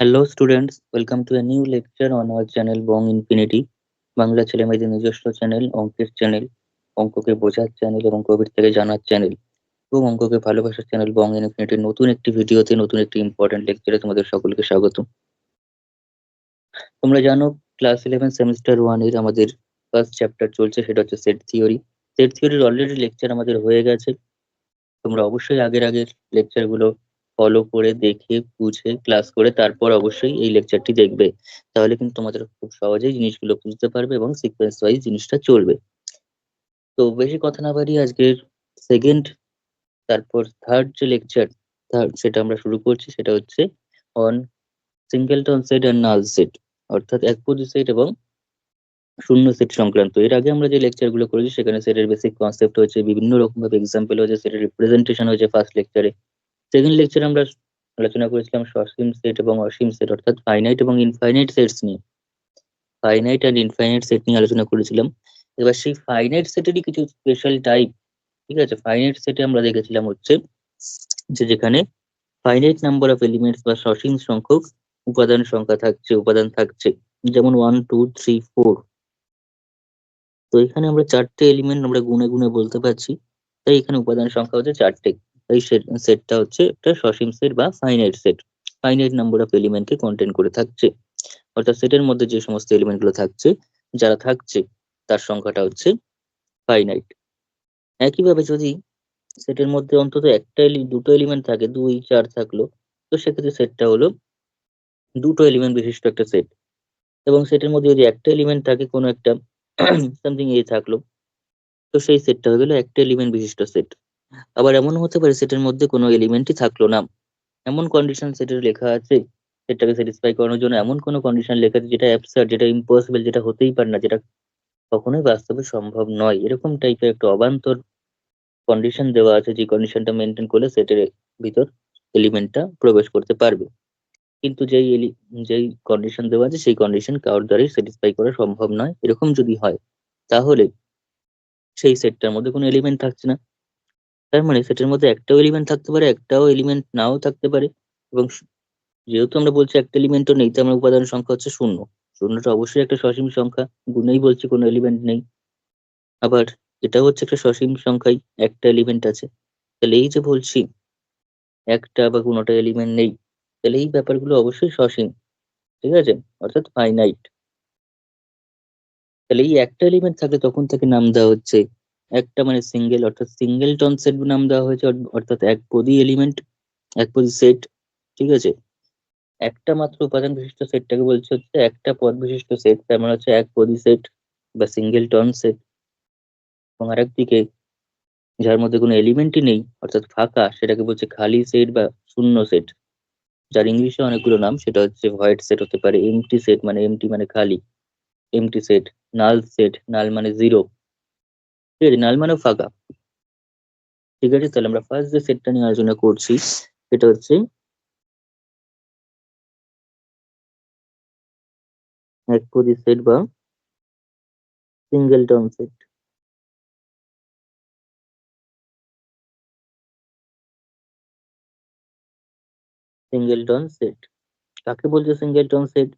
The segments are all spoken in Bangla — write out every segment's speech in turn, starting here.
Hello students, welcome to a new lecture on our channel Bong Infinity. Bangla ছেলেমেয়েদের নিজস্ব চ্যানেল, অঙ্কের চ্যানেল, অঙ্ককে বোঝার চ্যানেল এবং গভীর থেকে জানার চ্যানেল এবং অঙ্ককে ভালোবাসার চ্যানেল বং ইনফিনিটির নতুন একটি ভিডিওতে নতুন একটি ইম্পর্টেন্ট লেকচারে তোমাদের সকলকে স্বাগত। তোমরা জানো ক্লাস 11 সেমিস্টার 1 এর আমাদের ফার্স্ট চ্যাপ্টার চলছে, সেটা হচ্ছে সেট থিওরি। সেট থিওরির অলরেডি লেকচার আমাদের হয়ে গেছে। তোমরা অবশ্যই আগের লেকচার গুলো ফলো করে দেখে বুঝে ক্লাস করে তারপর অবশ্যই এই লেকচারটি দেখবে, তাহলে কিন্তু তোমাদের খুব সহজেই জিনিসগুলো বুঝতে পারবে এবং সিকোয়েন্স ওয়াইজ জিনিসটা চলবে। তো বেশি কথা না বাড়িয়ে আজকের সেকেন্ড তারপর থার্ড যে লেকচার সেটা আমরা শুরু করছি, সেটা হচ্ছে on singleton set and null set, অর্থাৎ একপদী সেট এবং শূন্য সেট সংক্রান্ত। এর আগে আমরা যে লেকচার গুলো করেছি সেখানে সেটের বেসিক কনসেপ্ট হয়েছে, বিভিন্ন রকম ভাবে এক্সাম্পল হয়েছে, সেটের রিপ্রেজেন্টেশন হয়েছে ফার্স্ট লেকচারে। সেকেন্ড লেকচারে আমরা আলোচনা করেছিলাম সসীম সেট এবং অসীম সেট, অর্থাৎ ফাইনাইট এবং ইনফাইনাইট সেটস নিয়ে, ফাইনাইট অ্যান্ড ইনফাইনাইট সেট নিয়ে আলোচনা করেছিলাম। এবার সেই ফাইনাইট সেটেরই কিছু স্পেশাল টাইপ, ঠিক আছে। ফাইনাইট সেটে আমরা দেখেছিলাম হচ্ছে যে যেখানে ফাইনাইট নাম্বার অফ এলিমেন্টস বা সসীম সংখ্যক উপাদান থাকছে, যেমন 1 2 3 4। তো এখানে আমরা চারটে এলিমেন্ট আমরা গুনে গুনে বলতে পারছি, তাই এখানে উপাদান সংখ্যা হচ্ছে চারটে। তাই সেটটা হচ্ছে একটা সসীম সেট বা finite set, finite number of element K contain করে থাকছে, অর্থাৎ সেটের মধ্যে যে সমস্ত এলিমেন্ট গুলো থাকছে, যারা থাকছে তার সংখ্যাটা হচ্ছে ফাইনাইট। একইভাবে যদি সেটের মধ্যে অন্তত দুটো এলিমেন্ট থাকে, 2 4 থাকলো, তো সেক্ষেত্রে সেটটা হলো দুটো এলিমেন্ট বিশিষ্ট একটা সেট। এবং সেটের মধ্যে যদি একটা এলিমেন্ট থাকে, কোনো একটা সামথিং এ থাকলো, তো সেই সেটটা হয়ে গেলো একটা এলিমেন্ট বিশিষ্ট সেট। আবার এমন হতে পারে সেটের মধ্যে কোনো এলিমেন্টই থাকলো না, এমন কন্ডিশন সেটের লেখা আছে, সেটটাকে স্যাটিসফাই করানোর জন্য এমন কোনো কন্ডিশন লেখা আছে যেটা অ্যাবসার্ড, যেটা ইম্পসিবল, যেটা হতেই পারে না, যেটা কখনোই বাস্তবে সম্ভব নয়, এরকম টাইপের একটা অবান্তর কন্ডিশন দেওয়া আছে, যে কন্ডিশনটা মেনটেন করলে সেটের ভিতর এলিমেন্টটা প্রবেশ করতে পারবে। কিন্তু যেই কন্ডিশন দেওয়া আছে সেই কন্ডিশন কারোর দ্বারাই স্যাটিসফাই করা সম্ভব নয়, এরকম যদি হয় তাহলে সেই সেটটার মধ্যে কোনো এলিমেন্ট থাকছে না। তার মানে সেটের মধ্যে একটাও এলিমেন্ট থাকতে পারে, একটাও এলিমেন্ট নাও থাকতে পারে। এবং যেহেতু আমরা বলছি একটা এলিমেন্টও নেই, তার মানে উপাদান সংখ্যা হচ্ছে শূন্য। শূন্যটা অবশ্যই একটা সসীম সংখ্যা, গুণেই বলছি কোনো এলিমেন্ট নেই। আবার এটাও হচ্ছে একটা সসীম সংখ্যাই, একটা এলিমেন্ট আছে। তাহলে এই যে বলছি একটা বা কোনোটা এলিমেন্ট নেই, তাহলে এই ব্যাপারগুলো অবশ্যই সসীম, ঠিক আছে, অর্থাৎ ফাইনাইট। তাহলে এই একটা এলিমেন্ট থাকলে তখন তাকে নাম দেওয়া হচ্ছে একটা, মানে সিঙ্গেল, অর্থাৎ সিঙ্গেলটন সেট নাম দেওয়া হয়েছে, অর্থাৎ একপদী এলিমেন্ট, একপদী সেট, ঠিক আছে। একটা মাত্র উপাদান বিশিষ্ট সেটটাকে বলছে হচ্ছে একটা পদ বিশিষ্ট সেট, তার মানে হচ্ছে একপদী সেট বা সিঙ্গেলটন সেট। এবং আরেকদিকে যার মধ্যে কোনো এলিমেন্টই নেই, অর্থাৎ ফাঁকা, সেটাকে বলছে খালি সেট বা শূন্য সেট, যার ইংলিশে অনেকগুলো নাম, সেটা হচ্ছে ভয়েড সেট হতে পারে, এমটি সেট মানে এমটি মানে খালি, এমটি সেট, নাল সেট, নাল মানে জিরো, ঠিক আছে, নাল মানে ফাঁকা। ঠিক আছে, তাহলে আমরা ফার্স্ট যে সেটটা নিয়ে আলোচনা করছি সেটা হচ্ছে একপদী সেট বা সিঙ্গেলটন সেট। সিঙ্গেলটন সেট কাকে বলছে? সিঙ্গেলটন সেট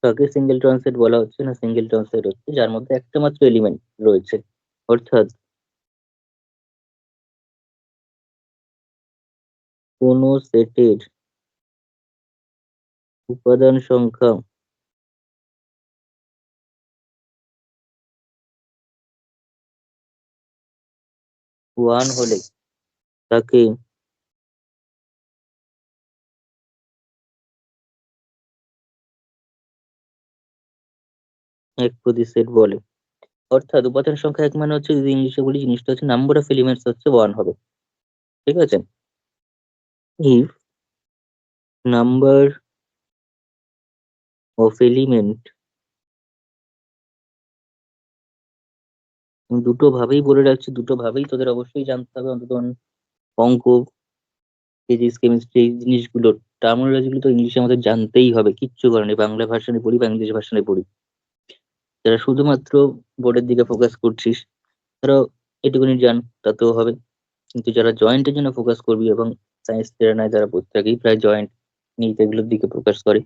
কাকে সিঙ্গেলটন সেট বলা হচ্ছে? না, সিঙ্গেলটন সেট হচ্ছে যার মধ্যে একটা মাত্র এলিমেন্ট রয়েছে, অর্থাৎ কোন সেটের উপাদান সংখ্যা ওয়ান হলে তাকে একপদী সেট বলে। অর্থাৎ উপাদান সংখ্যা এক মানে হচ্ছে, যদি ইংলিশে বলি, জিনিসটা হচ্ছে নাম্বার অফ এলিমেন্টস হচ্ছে ওয়ান হবে, ঠিক আছে। ইফ নাম্বার অফ এলিমেন্ট, দুটো ভাবেই বলে রাখছি, দুটো ভাবেই তোদের অবশ্যই জানতে হবে, অন্তত অঙ্ক, ফিজিক্স, কেমিস্ট্রি, এই জিনিসগুলো টার্মিনোলজি গুলো তো ইংলিশে আমাদের জানতেই হবে, কিচ্ছু করার নেই, বাংলা ভার্সনে পড়ি বা ইংলিশ ভার্সনে পড়ি। যারা শুধুমাত্র বোর্ডের দিকে ফোকাস করছিস তারা এটুকুনি জান, তাতেও হবে। কিন্তু যারা জয়েন্টের জন্য ফোকাস করবি এবং সায়েন্স যারা নেয়, যারা প্রত্যেকেই প্রায় জয়েন্ট, নিট এগুলোর দিকে ফোকাস করে।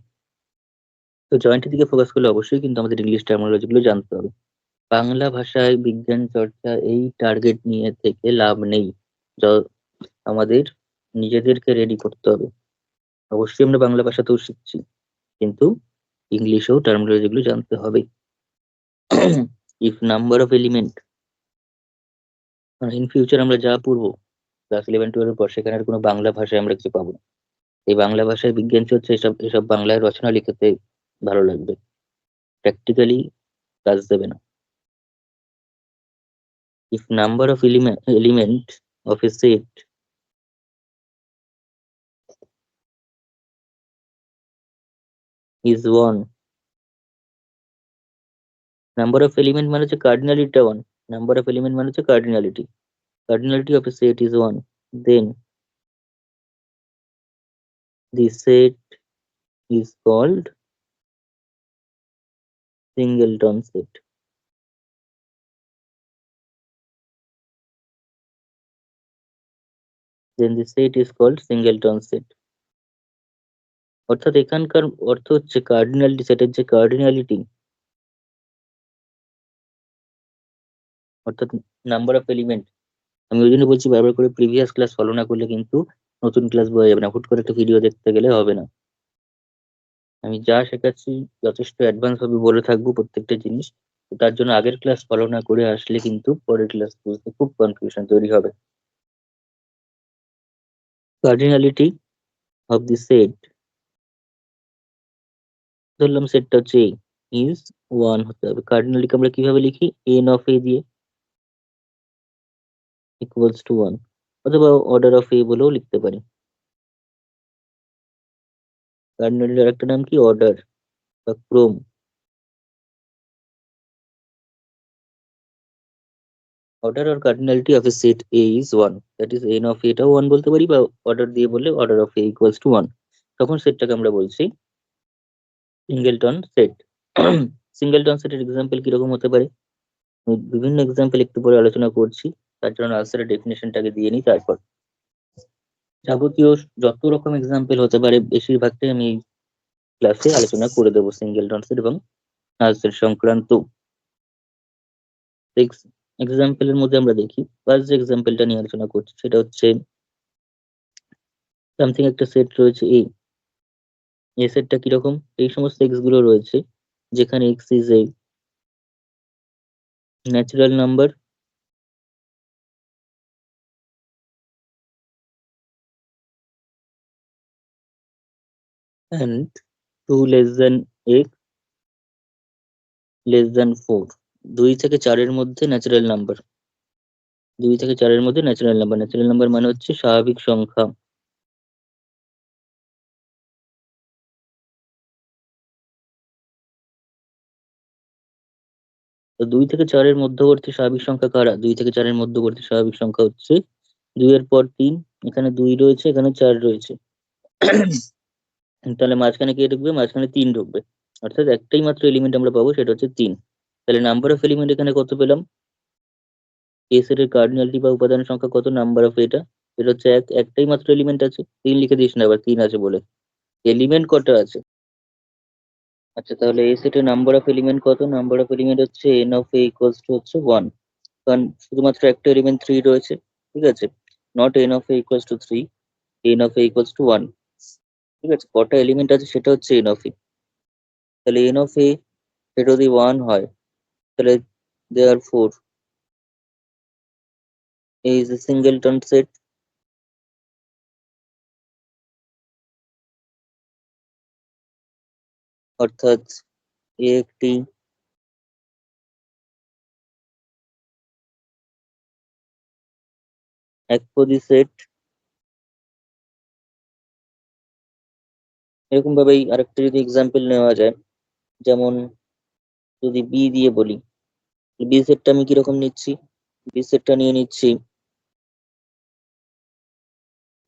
তো জয়েন্টের দিকে ফোকাস করলে অবশ্যই কিন্তু আমাদের ইংলিশ টার্মিনোলজি গুলো জানতে হবে। বাংলা ভাষায় বিজ্ঞান চর্চা এই টার্গেট নিয়ে থেকে লাভ নেই। আমাদের নিজেদেরকে রেডি করতে হবে। অবশ্যই আমরা বাংলা ভাষাতেও শিখছি, কিন্তু ইংলিশেও টার্মিনোলজি গুলো জানতে হবে। If number of element, in future আমরা যা পড়বো ক্লাস 11-12 পর, সেখানে আর কোনো বাংলা ভাষায় আমরা কিছু পাবো না। এই বাংলা ভাষায় বিজ্ঞান চর্চা এসব এসব বাংলায় রচনা লিখতে ভালো লাগবে, প্র্যাকটিক্যালি কাজ দেবে না। If number of element of a set is one, number of element মানে হচ্ছে কার্ডিনালিটিটা ওয়ান, নাম্বার অফ এলিমেন্ট মানে হচ্ছে cardinality, cardinality of a set is 1, then the set is called singleton set. Then the set is called singleton set. অর্থাৎ এখানকার অর্থ হচ্ছে কার্ডিনালিটি, সেটের যে কার্ডিনালিটি, অর্থাৎ নাম্বার অফ এলিমেন্ট। আমি ওই জন্য বলছি বারবার করে, প্রিভিয়াস ক্লাস ফলো না করলে কিন্তু নতুন ক্লাস বোঝা যাবে না, হুট করে একটা ভিডিও দেখতে গেলে হবে না। আমি যা শেখাচ্ছি যথেষ্ট অ্যাডভান্স ভাবে বলে থাকবো প্রত্যেকটা জিনিস। তো তার জন্য আগের ক্লাস ফলো না করে আসলে কিন্তু পরের ক্লাস বুঝতে খুব কনফিউশন তৈরি হবে। কার্ডিনালিটি অফ দি সেট, ধরলাম সেটটা হচ্ছে ইজ 1 হতে হবে। কার্ডিনালিকে আমরা কিভাবে লিখি? এন অফ এ দিয়ে ইকুয়ালস টু 1, অথবা অর্ডার অফ এ বলেও লিখতে পারি। কার্ডিনালির আরেকটা নাম কি? অর্ডার বা ক্রম। Order or cardinality of a set A is 1, that is n of a টাও 1 বলতে পারি, বা অর্ডার দিয়ে বললে order of a equals to 1। তখন সেটটাকে আমরা বলছি সিঙ্গেলটন সেট। সিঙ্গেলটন সেটের এক্সাম্পল কিরকম হতে পারে? আমি বিভিন্ন এক্সাম্পল একটু পরে আলোচনা করছি, তার জন্য আনসারের ডেফিনেশনটাকে দিয়ে নিই। তারপর যাবতীয় যত রকম এক্সাম্পল হতে পারে বেশিরভাগটাই আমি ক্লাসে আলোচনা করে দেবো সিঙ্গেলটন সেট এবং আনসার সংক্রান্ত। এক্সাম্পলের মধ্যে আমরা দেখি, ফার্স্ট যে এক্সাম্পলটা নিয়ে আলোচনা করছি সেটা হচ্ছে সামথিং একটা সেট রয়েছে এ। এ সেটটা কিরকম? এই সমস্ত এক্স গুলো রয়েছে যেখানে x is a natural number and 2 less than x less than 4। 2 থেকে 4-এর মধ্যে ন্যাচারাল নাম্বার, 2 থেকে 4-এর মধ্যে ন্যাচারাল নাম্বার, ন্যাচারাল নাম্বার মানে হচ্ছে স্বাভাবিক সংখ্যা। তো 2 থেকে 4-এর মধ্যবর্তী স্বাভাবিক সংখ্যা কারা? 2 থেকে 4-এর মধ্যবর্তী স্বাভাবিক সংখ্যা হচ্ছে 2 এর পর 3, এখানে 2 রয়েছে, এখানে 4 রয়েছে। তাহলে মাঝখানে কে ঢুকবে? মাঝখানে 3 ঢুকবে, অর্থাৎ একটাই মাত্র এলিমেন্ট আমরা পাবো, সেটা হচ্ছে 3। তাহলে নাম্বার অফ এলিমেন্ট এখানে কত পেলাম? এ সেটের কার্ডিনালিটি বা উপাদান সংখ্যা কত? নাম্বার অফ এটা, এটা হচ্ছে একটাই মাত্র এলিমেন্ট আছে। 3 লিখে দিস না আবার, 3 আছে বলে। এলিমেন্ট কটা আছে? আচ্ছা, তাহলে এ সেটের নাম্বার অফ এলিমেন্ট কত? নাম্বার অফ এলিমেন্ট হচ্ছে N of A equals to হচ্ছে 1, কারণ শুধুমাত্র একটা এলিমেন্ট 3 রয়েছে। ঠিক আছে, not an of A equals to 3, N of A equals to 1। ঠিক আছে, কটা এলিমেন্ট আছে সেটা হচ্ছে এন অফ এ। তাহলে এন অফ এ সেটা যদি 1 হয়, তাহলে therefore A is a singleton set. অর্থাৎ এ একটি একপদী সেট। এরকম ভাবেই আরেকটা যদি এক্সাম্পল নেওয়া যায়, যেমন যদি বি দিয়ে বলি, বি সেটটা আমি কিরকম নিচ্ছি? বি সেটটা নিয়ে নিচ্ছি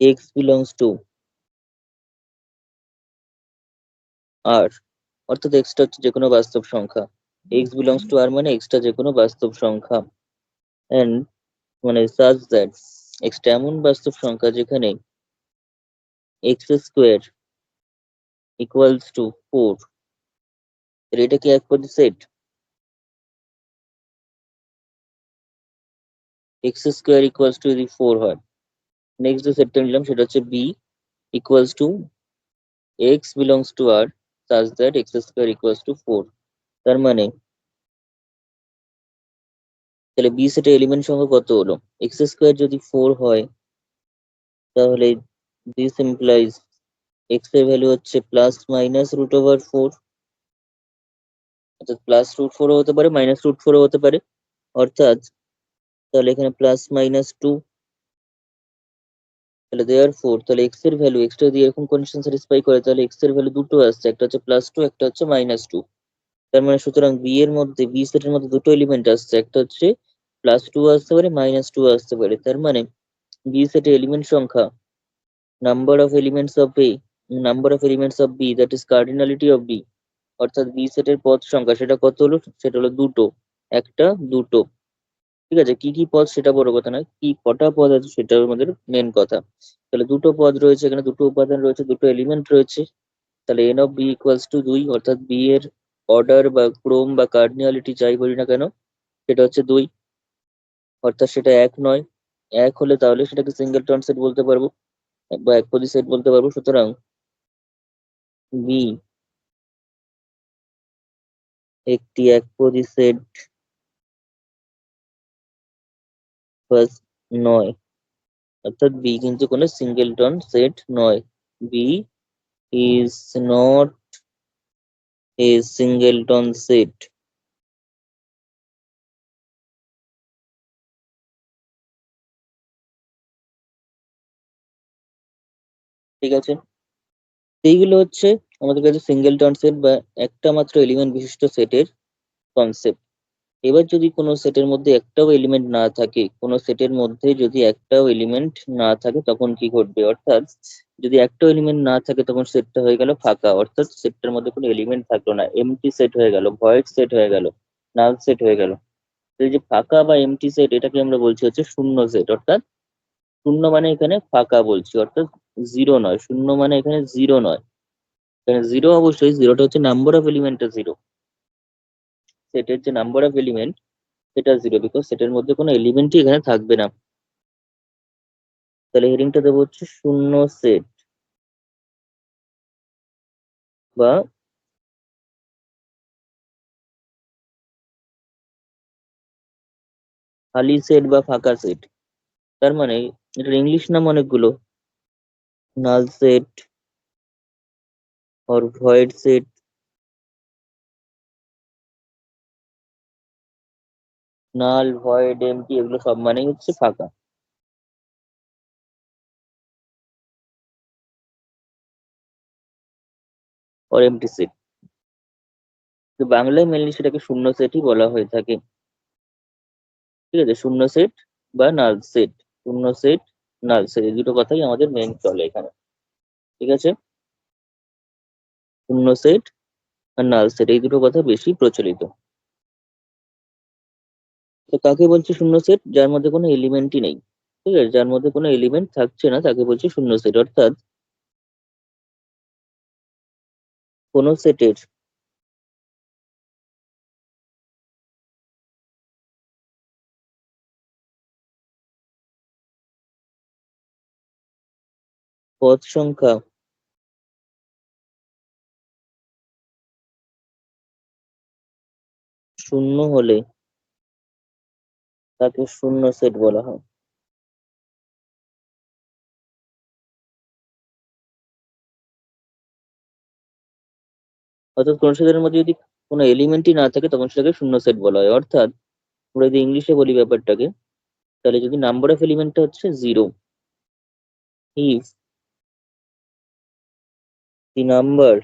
এক্স বিলংস টু আর, অর্থাৎ এক্সটা হচ্ছে যে কোনো বাস্তব সংখ্যা। এক্স বিলংস টু আর মানে এক্সটা যে কোনো বাস্তব সংখ্যা, এন্ড মানে সাচ দ্যাট, এক্সটা এমন বাস্তব সংখ্যা যেখানে এক্স স্কোয়ার ইকুয়ালস টু 4, এটা কি একপদী সেট? এক্স স্কোয়ার ইকুয়ালস টু যদি 4 হয়, নেক্সট যে সেটটা নিলাম সেটা হচ্ছে B equals to x belongs to R such that x square equals to 4। তার মানে তাহলে বি সেটের এলিমেন্ট সংখ্যা কত হলো? এক্স স্কোয়ার যদি 4 হয় তাহলে দিস ইমপ্লাইজ এক্স এর ভ্যালু হচ্ছে প্লাস মাইনাস রুট ওভার 4, অর্থাৎ প্লাস রুট 4 হতে পারে মাইনাস রুট 4 হতে পারে, অর্থাৎ তাহলে এখানে প্লাস মাইনাস 2। তাহলে দেয়ার ফোর তাহলে এক্স এর ভ্যালু, এক্সটা যদি এরকম কন্ডিশন স্যাটিসফাই করে তাহলে এক্স এর ভ্যালু দুটো আসছে, একটা হচ্ছে +2 একটা হচ্ছে -2। তার মানে সুতরাং বি এর মধ্যে বি সেটের মধ্যে দুটো এলিমেন্ট আসছে, একটা হচ্ছে +2 আসতে পারে -2 আসতে পারে। তার মানে বি সেটের এলিমেন্ট সংখ্যা number of elements of A number of elements of B that is cardinality of B, অর্থাৎ বি সেটের পদ সংখ্যা সেটা কত হলো? সেটা হলো দুটো, একটা দুটো। ঠিক আছে, কি কি পদ সেটা বড় কথা নয়, কি কটা পদ আছে সেটা আমাদের মেন কথা। তাহলে দুটো পদ রয়েছে এখানে, দুটো উপাদান রয়েছে, দুটো এলিমেন্ট রয়েছে। তাহলে N of B equals to 2, অর্থাৎ বি এর অর্ডার বা ক্রম বা কার্ডিনালিটি যাই বলি না কেন সেটা হচ্ছে 2, অর্থাৎ সেটা এক নয়। এক হলে তাহলে সেটাকে সিঙ্গেলটন সেট বলতে পারবো বা একপদী সেট বলতে পারবো। সুতরাং বি একটি একপদী সেট ফার্স্ট নয়, অর্থাৎ বি কিন্তু কোনো সিঙ্গেলটন সেট নয়। B is not a singleton set. ঠিক আছে, এইগুলো হচ্ছে আমাদের কাছে সিঙ্গেলটন সেট বা একটা মাত্র এলিমেন্ট বিশিষ্ট সেটের কনসেপ্ট। এবার যদি কোনো সেটের মধ্যে একটাও এলিমেন্ট না থাকে, কোনো সেটের মধ্যে যদি একটাও এলিমেন্ট না থাকে তখন কি ঘটবে? অর্থাৎ যদি একটাও এলিমেন্ট না থাকে তখন সেটটা হয়ে গেল ফাঁকা, অর্থাৎ সেটটার মধ্যে কোনো এলিমেন্ট থাকলো না, এমটি সেট হয়ে গেল, ভয়েড সেট হয়ে গেল, নাল সেট হয়ে গেল। তো এই যে ফাঁকা বা এমটি সেট এটাকে আমরা বলছি হচ্ছে শূন্য সেট, অর্থাৎ শূন্য মানে এখানে ফাঁকা বলছি, অর্থাৎ জিরো নয়। শূন্য মানে এখানে জিরো নয়, এখানে জিরো অবশ্যই, জিরোটা হচ্ছে নাম্বার অফ এলিমেন্টের জিরো, সেটের যে নাম্বার অফ এলিমেন্ট সেটা জিরো, বিকজ সেটের মধ্যে কোনো এলিমেন্টই এখানে থাকবে না। তাহলে হেডিংটা দেবো হচ্ছে শূন্য সেট বা খালি সেট বা ফাঁকা সেট। তার মানে এটার ইংলিশ নাম অনেকগুলো, null set or void set, null void empty, এগুলো সব মানেই হচ্ছে ফাঁকা অর এমটি সেট। তো বাংলায় মেনলি সেটাকে শূন্য সেটই বলা হয়ে থাকে। ঠিক আছে, শূন্য সেট বা নাল সেট, শূন্য সেট নাল সেট এই দুটো কথাই আমাদের মেন চলে এখানে। ঠিক আছে, শূন্য সেট আর নাল সেট এই দুটো কথা বেশি প্রচলিত। তো কাকে বলছে শূন্য সেট? যার মধ্যে কোনো এলিমেন্টই নেই। ঠিক আছে, যার মধ্যে কোনো এলিমেন্ট থাকছে না তাকে বলছে শূন্য সেট, অর্থাৎ কোনো সেটের পদ সংখ্যা শূন্য হলে তাকে শূন্য সেট বলা হয়। অর্থাৎ কোনো সেটের মধ্যে যদি কোনো এলিমেন্টই না থাকে তখন সেটাকে শূন্য সেট বলা হয়। অর্থাৎ আমরা যদি ইংলিশে বলি ব্যাপারটাকে, তাহলে যদি নাম্বার অফ এলিমেন্টটা হচ্ছে zero, if the number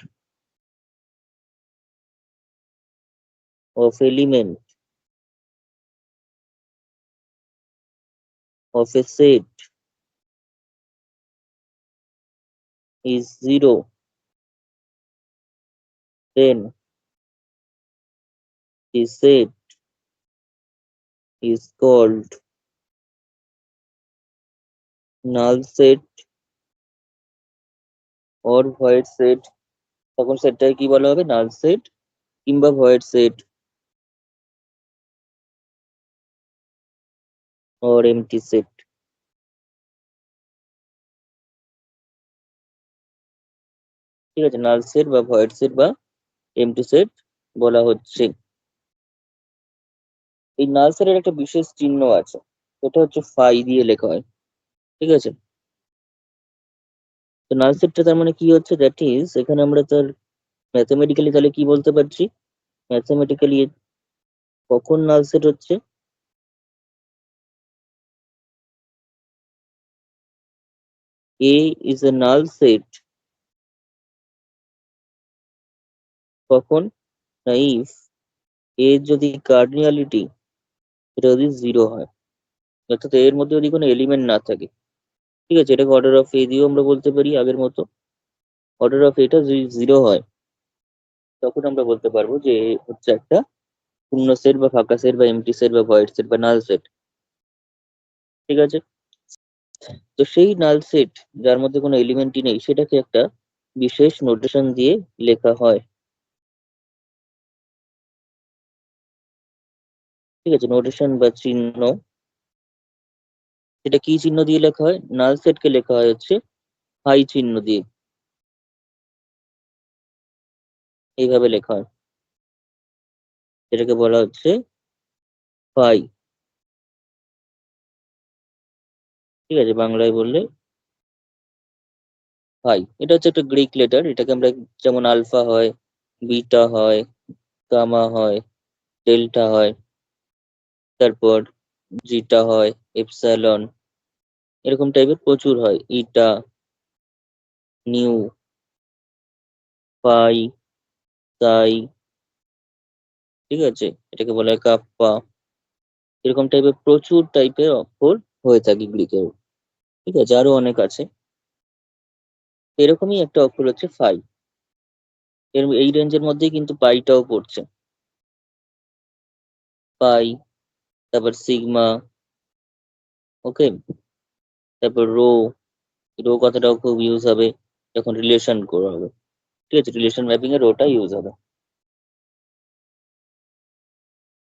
of element of A set is zero, then the set is called null set or void set তখন সেটটাকে কি বলা হবে? নাল সেট কিংবা void set or MT set. ঠিক আছে, নাল সেট বা ভয়েড সেট বা এমটি সেট বলা হচ্ছে। এই নাল সেটের একটা বিশেষ চিহ্ন আছে, এটা হচ্ছে ফাই দিয়ে লেখা হয়। ঠিক আছে, তো নাল সেটটা তার মানে কি হচ্ছে? দ্যাট ইজ, এখানে আমরা তার ম্যাথমেটিক্যালি তাহলে কি বলতে পারছি? ম্যাথমেটিক্যালি কখন নাল সেট হচ্ছে? এ ইজ এ নাল সেট কখন? না, ইফ এ যদি কার্ডিনালিটি এটা যদি জিরো হয়, অর্থাৎ এর মধ্যে যদি কোনো এলিমেন্ট না থাকে। ঠিক আছে, এটাকে অর্ডার অফ এ দিয়েও আমরা বলতে পারি আগের মতো। অর্ডার অফ এটা যদি জিরো হয়, তখন আমরা বলতে পারবো যে এ হচ্ছে একটা শূন্য সেট বা ফাঁকা সেট বা এমটি সেট বা ভয়েড সেট বা নাল সেট। ঠিক আছে, তো সেই নাল সেট যার মধ্যে কোনো এলিমেন্টই নেই, সেটাকে একটা বিশেষ নোটেশন দিয়ে লেখা হয়। ঠিক আছে, নোটেশন বা চিহ্ন, সেটা কি চিহ্ন দিয়ে লেখা হয়? নাল সেটকে লেখা হয় হচ্ছে হাই চিহ্ন দিয়ে, এইভাবে লেখা হয়। এটাকে বলা হচ্ছে ফাই। ঠিক আছে, বাংলায় বললে ফাই। এটা হচ্ছে একটা গ্রিক লেটার, এটাকে আমরা যেমন আলফা হয়, বিটা হয়, গামা হয়, ডেল্টা হয়, তারপর জিটা হয়, এপসাইলন, এরকম টাইপের প্রচুর হয়, ইটা, নিউ, পাই, তাই। ঠিক আছে, এটাকে বলা হয় কাপ্পা। এরকম টাইপের প্রচুর টাইপের অক্ষর হয়ে থাকে গ্রিকেও। ঠিক আছে, আরো অনেক আছে। এরকমই একটা অক্ষর হচ্ছে ফাই। এই রেঞ্জের মধ্যেই কিন্তু পাইটাও পড়ছে। পাই, তারপর সিগমা, ওকে, তারপর রো। রো কথাটাও খুব ইউজ হবে যখন রিলেশন করা হবে। ঠিক আছে, রিলেশন ম্যাপিং এ রোটা ইউজ হবে।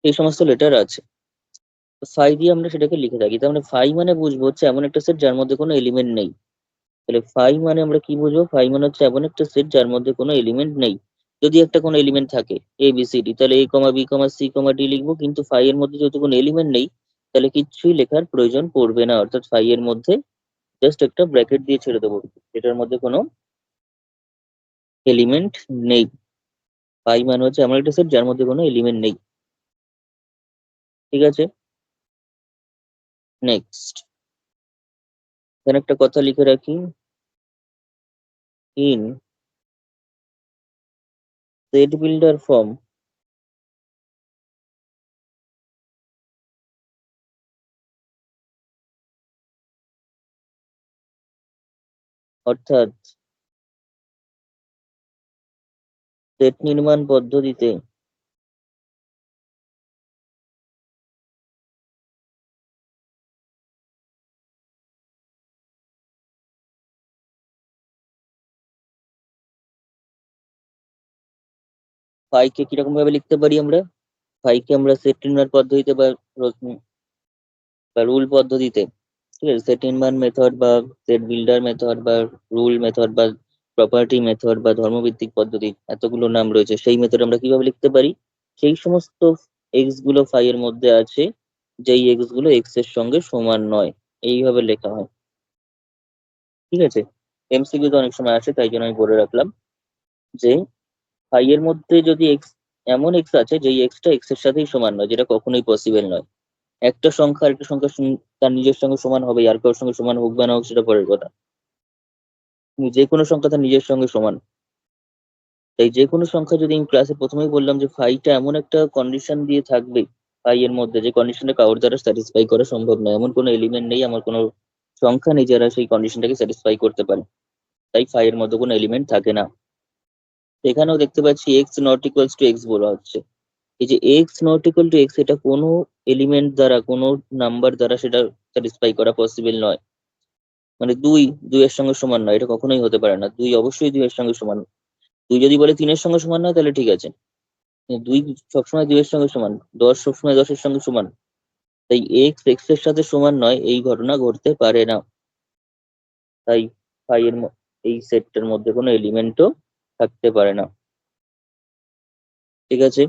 এই সমস্ত লেটার আছে, ফাই দিয়ে আমরা সেটাকে লিখে থাকি। তার মানে ফাই মানে বুঝবো হচ্ছে এমন একটা সেট যার মধ্যে কোনো এলিমেন্ট নেই। তাহলে ফাই মানে আমরা কি বুঝবো? ফাই মানে হচ্ছে এমন একটা সেট যার মধ্যে কোনো এলিমেন্ট নেই। যদি একটা কোনো এলিমেন্ট থাকে এ বি সি ডি, তাহলে এ কমা B comma c comma D লিখবো, কিন্তু ফাই এর মধ্যে যেহেতু কোনো এলিমেন্ট নেই, তাহলে কিচ্ছুই লেখার প্রয়োজন পড়বে না। অর্থাৎ ফাই এর মধ্যে জাস্ট একটা ব্র্যাকেট দিয়ে ছেড়ে দেবো, এটার মধ্যে কোনো এলিমেন্ট নেই। ফাই মানে হচ্ছে এমন একটা সেট যার মধ্যে কোনো এলিমেন্ট নেই। ঠিক আছে, নেক্সট, এখানে একটা কথা লিখে রাখি। ইন সেট বিল্ডার ফর্ম, অর্থাৎ সেট নির্মাণ পদ্ধতিতে ফাইকে কিরকম ভাবে লিখতে পারি আমরা? ফাইকে আমরা সেট নির্মাণ পদ্ধতিতে বা রুল পদ্ধতিতে, ঠিক আছে, সেট নির্মাণ মেথড বা সেট বিল্ডার মেথড বা রুল মেথড বা প্রপার্টি মেথড বা ধর্মভিত্তিক পদ্ধতি, এতগুলো নাম রয়েছে, সেই মেথড আমরা কিভাবে লিখতে পারি? সেই সমস্ত এক্স গুলো ফাই এর মধ্যে আছে যেই এক্স গুলো এক্স এর সঙ্গে সমান নয়, এইভাবে লেখা হয়। ঠিক আছে, এমসিকিউ তো অনেক সময় আসে, তাই জন্য আমি বলে রাখলাম যে ফাই এর মধ্যে যদি এক্স, এমন এক্স আছে যেই এক্সটা এক্স এর সাথেই সমান নয়, যেটা কখনোই পসিবল নয়। একটা সংখ্যা আরেকটা সংখ্যা তার নিজের সঙ্গে সমান হবে, আর কারোর সঙ্গে সমান হোক বা না হোক সেটা পরের কথা, কিন্তু যে কোনো সংখ্যা তার নিজের সঙ্গে সমান। তাই যে কোনো সংখ্যা, যদি আমি ক্লাসে প্রথমেই বললাম যে ফাইটা এমন একটা কন্ডিশন দিয়ে থাকবে, ফাই এর মধ্যে যে কন্ডিশনটা কারোর দ্বারা স্যাটিসফাই করা সম্ভব নয়, এমন কোনো এলিমেন্ট নেই, আমার কোনো সংখ্যা নেই যারা সেই কন্ডিশনটাকে স্যাটিসফাই করতে পারে, তাই ফাই এর মধ্যে কোনো এলিমেন্ট থাকে না। এখানেও দেখতে পাচ্ছি x not equals to x বলা হচ্ছে। এই যে x not equal to x, এটা কোনো এলিমেন্ট দ্বারা, কোনো নাম্বার দ্বারা সেটা স্যাটিসফাই করা পসিবল নয়। মানে দুই দুইয়ের সঙ্গে সমান নয়, এটা কখনোই হতে পারে না, দুই অবশ্যই দুইয়ের সঙ্গে সমান। 2 যদি বলে 3 এর সঙ্গে সমান নয় তাহলে ঠিক আছে, 2 সবসময় 2 এর সঙ্গে সমান, 10 সবসময় 10 এর সঙ্গে সমান, তাই এক্স এক্স এর সাথে সমান নয়, এই ঘটনা ঘটতে পারে না। তাই এই সেটটার মধ্যে কোনো এলিমেন্টও থাকতে পারে না। ঠিক আছে,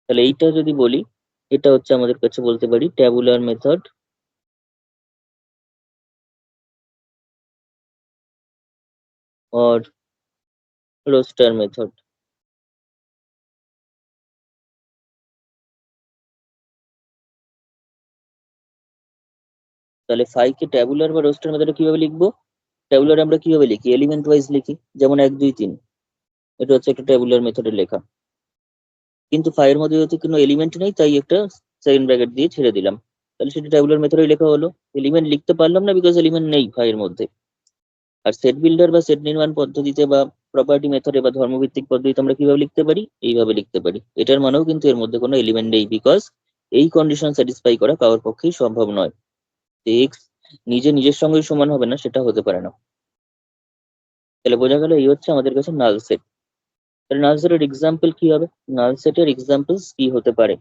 তাহলে এইটা যদি বলি, এটা হচ্ছে আমাদের কাছে বলতে পারি tabular method or roaster method. তাহলে কে ট্যাবুলার বা রোস্টার মেথডে কিভাবে লিখবো? ট্যাবুলার আমরা কিভাবে লিখি? এলিমেন্ট ওয়াইজ লিখি, যেমন 1 2 3, এটা হচ্ছে একটা ট্যাবুলার মেথডে লেখা। কিন্তু এর মধ্যে যেহেতু কোনো এলিমেন্ট নেই, তাই একটা সেকেন্ড ব্র্যাকেট দিয়ে ছেড়ে দিলাম, তাহলে সেটা ট্যাবুলার মেথডে লেখা হলো। এলিমেন্ট লিখতে পারলাম না বিকজ এলিমেন্ট নেই এর মধ্যে। আর সেট বিল্ডার বা সেট নির্মাণ পদ্ধতিতে বা প্রপার্টি মেথডে বা ধর্মভিত্তিক পদ্ধতিতে আমরা কিভাবে লিখতে পারি? এইভাবে লিখতে পারি। এটার মানেও কিন্তু এর মধ্যে কোনো এলিমেন্ট নেই, বিকজ এই কন্ডিশন স্যাটিসফাই করা কারোর পক্ষেই সম্ভব নয়। এক্স নিজের সঙ্গে সমান হবে না, সেটা হতে পারে না। তাহলে বোঝা গেল এই হচ্ছে আমাদের কাছে নাল সেট। তাহলে নাল সেটের এক্সাম্পল কি হবে? নাল সেটের এক্সাম্পলস কি হতে পারে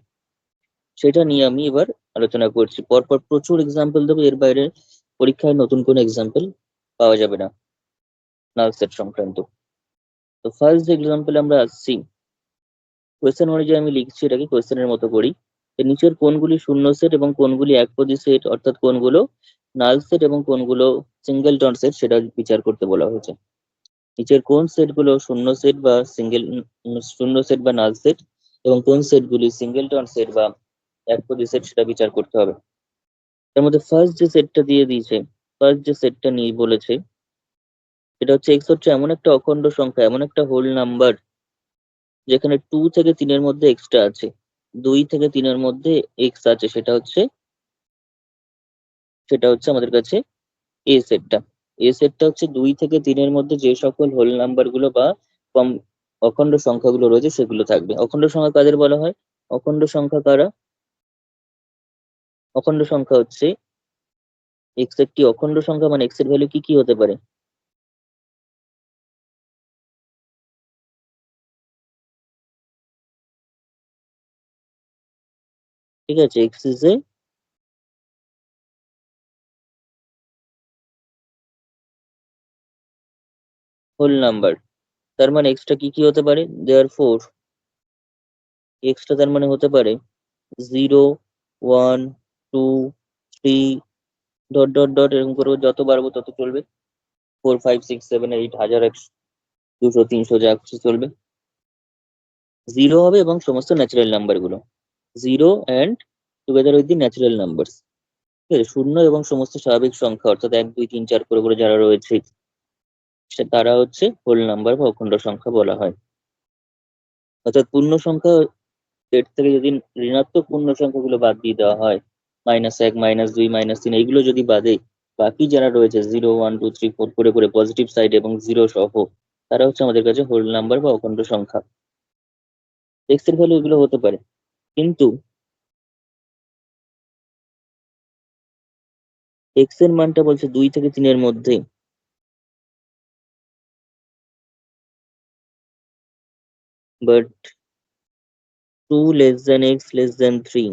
সেটা নিয়ে আমি এবার আলোচনা করছি। পরপর প্রচুর এক্সাম্পল দেবো, এর বাইরে পরীক্ষায় নতুন কোনো এক্সাম্পল পাওয়া যাবে না নাল সেট সংক্রান্ত। তো ফার্স্ট যে এক্সাম্পল আমরা আসছি, কোয়েশ্চেন অনুযায়ী আমি লিখছি এটাকে কোয়েশ্চেনের মতো করি। এর নিচের কোনগুলি শূন্য সেট এবং কোনগুলি একপদী সেট, অর্থাৎ কোনগুলো নাল সেট এবং কোনগুলো সিঙ্গেলটন সেট, সেটা বিচার করতে বলা হয়েছে। নিচের কোন সেটগুলো শূন্য সেট বা শূন্য সেট বা নাল সেট, এবং কোন সেটগুলি সিঙ্গেলটন সেট বা একপদী সেট, সেটা বিচার করতে হবে। তার মধ্যে ফার্স্ট যে সেটটা দিয়ে দিয়েছে, ফার্স্ট যে সেটটা নিয়ে বলেছে, এটা হচ্ছে এক্স হচ্ছে এমন একটা অখণ্ড সংখ্যা, এমন একটা হোল নাম্বার যেখানে 2 থেকে 3 এর মধ্যে এক্সট্রা আছে, 2 থেকে 3 এর মধ্যে এক্স আছে, সেটা হচ্ছে আমাদের কাছে এ সেটটা। এ সেটটা হচ্ছে 2 থেকে 3 এর মধ্যে যে সকল হোল নাম্বার গুলো বা কম অখণ্ড সংখ্যাগুলো রয়েছে সেগুলো থাকবে। অখণ্ড সংখ্যা কাদের বলা হয়? অখণ্ড সংখ্যা কারা? অখণ্ড সংখ্যা হচ্ছে এক্স একটি অখণ্ড সংখ্যা, মানে এক্স এর ভ্যালু কি কি হতে পারে? ঠিক আছে, x is a whole number. তার মানে এক্সটা কি কি হতে পারে? দেয়ার ফোর এক্সটা তার মানে হতে পারে 0 1 2 3 ডট ডট ডট, এরকম করে যত বাড়বো তত চলবে, 4 5 6 7 8 1000 100 200 300 যা কিছু চলবে, জিরো হবে এবং সমস্ত ন্যাচারাল নাম্বার গুলো, zero and together with the natural number. ঠিক আছে, শূন্য এবং সমস্ত স্বাভাবিক সংখ্যা, অর্থাৎ 1 2 3 4 করে করে যারা রয়েছে তারা হচ্ছে হোল নাম্বার বা অখণ্ড সংখ্যা বলা হয়। অর্থাৎ পূর্ণ সংখ্যা সেট থেকে যদি ঋণাত্মক পূর্ণ সংখ্যাগুলো বাদ দিয়ে দেওয়া হয়, -1 -2 -3, এইগুলো যদি বাদে বাকি যারা রয়েছে 0 1 2 3 4 করে করে পজিটিভ সাইড এবং জিরো সহ, তারা হচ্ছে আমাদের কাছে হোল নাম্বার বা অখণ্ড সংখ্যা। এক্স এর ভ্যালু এগুলো হতে পারে, কিন্তু এক্স এর মানটা বলছে 2 থেকে 3 এর মধ্যে, but 2 less than x less than 3,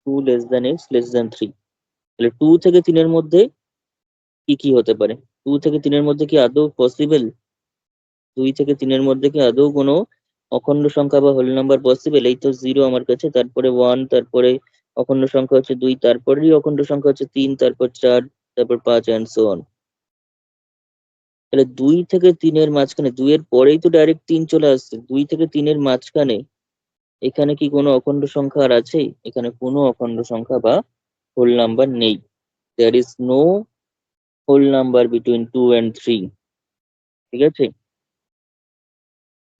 2 less than x less than 3, তাহলে 2 থেকে 3 এর মধ্যে কি কি হতে পারে? 2 থেকে 3 এর মধ্যে কি আদৌ পসিবল? 2 থেকে 3 এর মধ্যে কি আদৌ কোনো অখণ্ড সংখ্যা বা হোল নাম্বার পসিবল? এই তো জিরো আমার কাছে, তারপরে 1, তারপরে অখণ্ড সংখ্যা হচ্ছে 2, তারপরেই অখণ্ড সংখ্যা হচ্ছে 3, তারপর 4, তারপর 5 অ্যান্ড সো অন। তাহলে 2 থেকে 3 এর মাঝখানে, 2 এর পরেই তো ডাইরেক্ট 3 চলে আসছে, 2 থেকে 3 এর মাঝখানে এখানে কি কোনো অখণ্ড সংখ্যা আর আছে? এখানে কোনো অখণ্ড সংখ্যা বা হোল নাম্বার নেই। There is no whole number between 2 and 3। ঠিক আছে,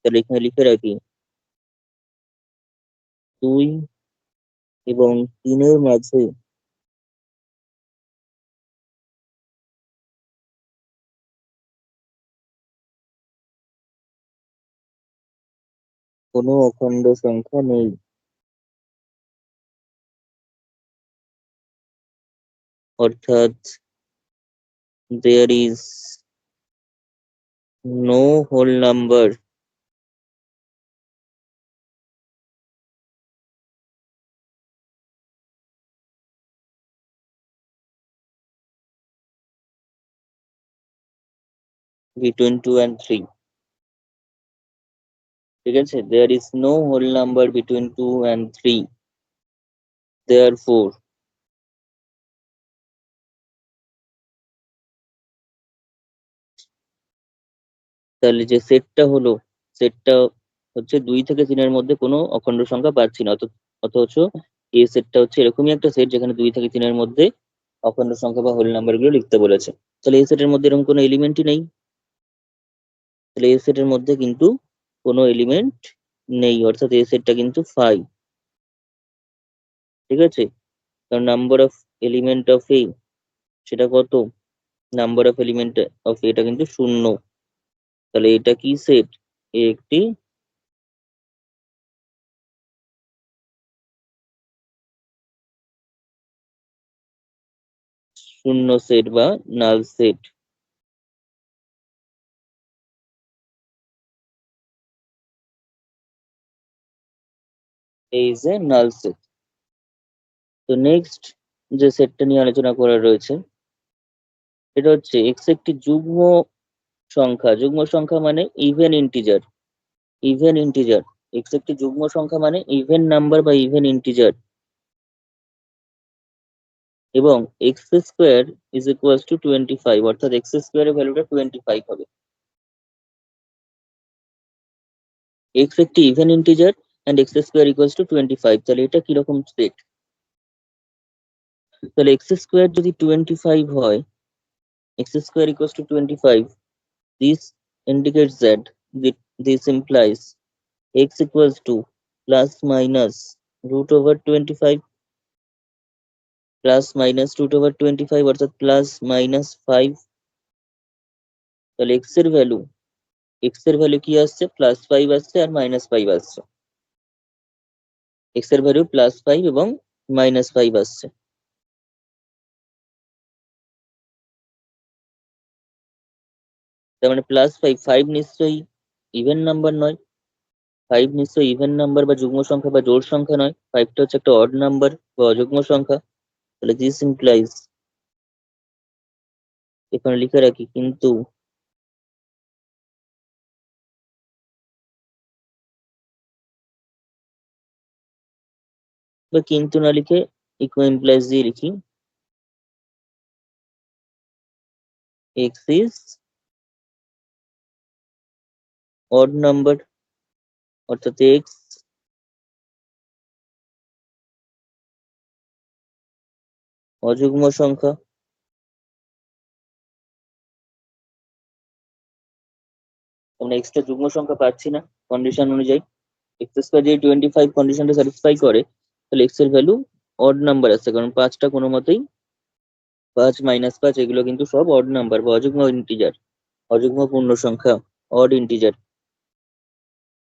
তাহলে এখানে লিখে রাখি 2 এবং 3 এর মাঝে কোনো অখণ্ড সংখ্যা নেই। অর্থাৎ there is no whole number between 2 and 3. ঠিক আছে, there is no whole number between 2 and 3, therefore তাহলে যে সেটটা হলো, সেটটা হচ্ছে 2 থেকে 3 এর মধ্যে কোনো অখণ্ড সংখ্যা পাচ্ছি না, অথচ এই সেটটা হচ্ছে এরকমই একটা সেট যেখানে 2 থেকে 3 এর মধ্যে অখণ্ড সংখ্যা বা হোল নাম্বার গুলো লিখতে বলেছে। তাহলে এই সেটের মধ্যে এরকম কোনো এলিমেন্টই নেই, তাহলে এই সেটের মধ্যে কিন্তু কোনো এলিমেন্ট নেই, অর্থাৎ এই সেটটা কিন্তু ফাই। ঠিক আছে, কারণ নাম্বার অফ এলিমেন্ট অফ এ সেটা কত, নাম্বার অফ এলিমেন্ট অফ এটা কিন্তু 0। তাহলে এটা কি সেট, একটি শূন্য সেট বা নাল সেট। এই যে নাল সেট। তো নেক্সট যে সেটটা নিয়ে আলোচনা করা রয়েছে এটা হচ্ছে এক্স একটি যুগ্ম সংখ্যা, যুগ্ম সংখ্যা মানে even integer, even integer. X একটি যুগ্ম সংখ্যা মানে ইভেন নাম্বার বা ইভেন ইন্টিজার, এবং x square is equals to 25, অর্থাৎ এক্স স্কোয়ারের ভ্যালুটা 25 হবে। এক্স একটি even integer and x square equals to 25, তাহলে এটা কিরকম সেট, তাহলে এক্স স্কোয়ার যদি 25 হয়, x square equals to 25, this indicates that this implies x equals to plus minus root over 25, plus minus root over 25 অর্থাৎ plus minus 5। তাহলে x এর ভ্যালু কি আসছে, প্লাস 5 আসছে আর মাইনাস 5 আসছে। x এর ভ্যালু প্লাস 5 এবং মাইনাস 5 আসছে। তার মানে প্লাস 5, 5 নিশ্চয়ই ইভেন নাম্বার নয়, 5 নিশ্চয়ই ইভেন নাম্বার বা যুগ্ম সংখ্যা বা জোড় সংখ্যা নয়, 5টা হচ্ছে একটা অড নাম্বার বা অযুগ্ম সংখ্যা। তাহলে দিস ইমপ্লাইজ, এখানে লিখে রাখি কিন্তু, বা কিন্তু না লিখে ইমপ্লাইজ দিয়ে লিখি, এক্স ইজ অড নাম্বার, অর্থাৎ এক্স অযুগ্ম সংখ্যা। আমরা এক্সটা যুগ্ম সংখ্যা পাচ্ছি না কন্ডিশন অনুযায়ী, এক্স স্কোয়ার যদি 25 কন্ডিশনটা স্যাটিসফাই করে তাহলে এক্স এর ভ্যালু অড নাম্বার আসছে, কারণ 5টা কোনো মতেই, 5 মাইনাস 5 এগুলো কিন্তু সব অড নাম্বার বা অযুগ্ম ইন্টিজার, অযুগ্ম পূর্ণ সংখ্যা, অড ইন্টিজার।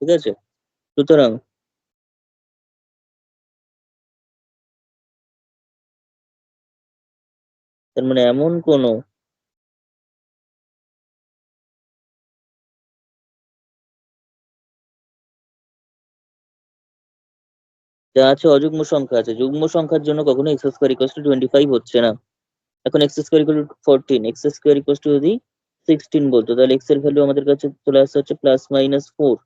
ঠিক আছে, সুতরাং তার মানে এমন কোনো যা আছে অযুগ্ম সংখ্যা আছে, যুগ্ম সংখ্যার জন্য কখনো এক্স স্কোয়ার ইকুয়ালস টু 25 হচ্ছে না। এখন x square equal to 14, x square equals to যদি 16 বলতো তাহলে এক্স এর ভ্যালু আমাদের কাছে চলে আসছে হচ্ছে প্লাস মাইনাস 4,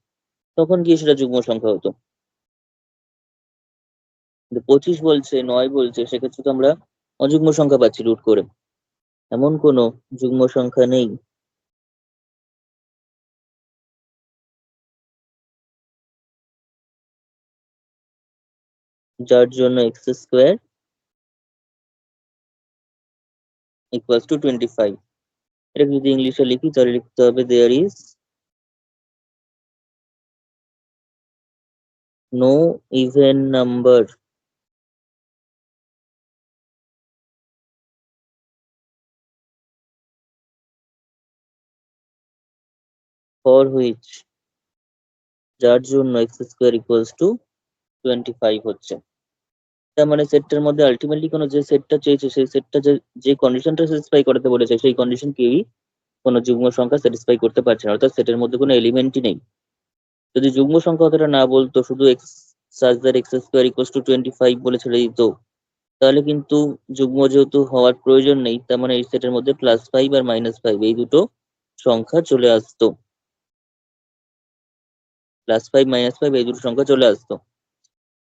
তখন কি সেটা যুগ্ম সংখ্যা হতো। কিন্তু 25 বলছে, 9 বলছে, সেক্ষেত্রে তো আমরা অযুগ্ম সংখ্যা পাচ্ছি রুট করে, এমন কোনো যুগ্ম সংখ্যা নেই। যার জন্য এক্স স্কোয়ার ইকুয়ালস টু 25। এটা যদি ইংলিশে লিখি তাহলে লিখতে হবে there is no even number for which, যার জন্য এক্স স্কোয়ার ইকুয়ালস টু 25 হচ্ছে। তার মানে সেটটার মধ্যে আলটিমেটলি কোনো যে সেটটা চেয়েছে সেই সেটটা যে যে কন্ডিশনটা স্যাটিসফাই করাতে বলেছে সেই কন্ডিশন কেউই কোনো যুগ্ম সংখ্যা স্যাটিসফাই করতে পারছে না, অর্থাৎ সেটের মধ্যে কোনো এলিমেন্টই নেই। যদি যুগ্ম সংখ্যা কথাটা না বলতো, শুধু x such that x square equals to 25 বলে ছেড়ে দিত, তাহলে কিন্তু যুগ্ম যেহেতু হওয়ার প্রয়োজন নেই, তার মানে এই সেটের মধ্যে +5 আর -5 এই দুটো সংখ্যা চলে আসতো। +5 -5 এই দুটো সংখ্যা চলে আসতো।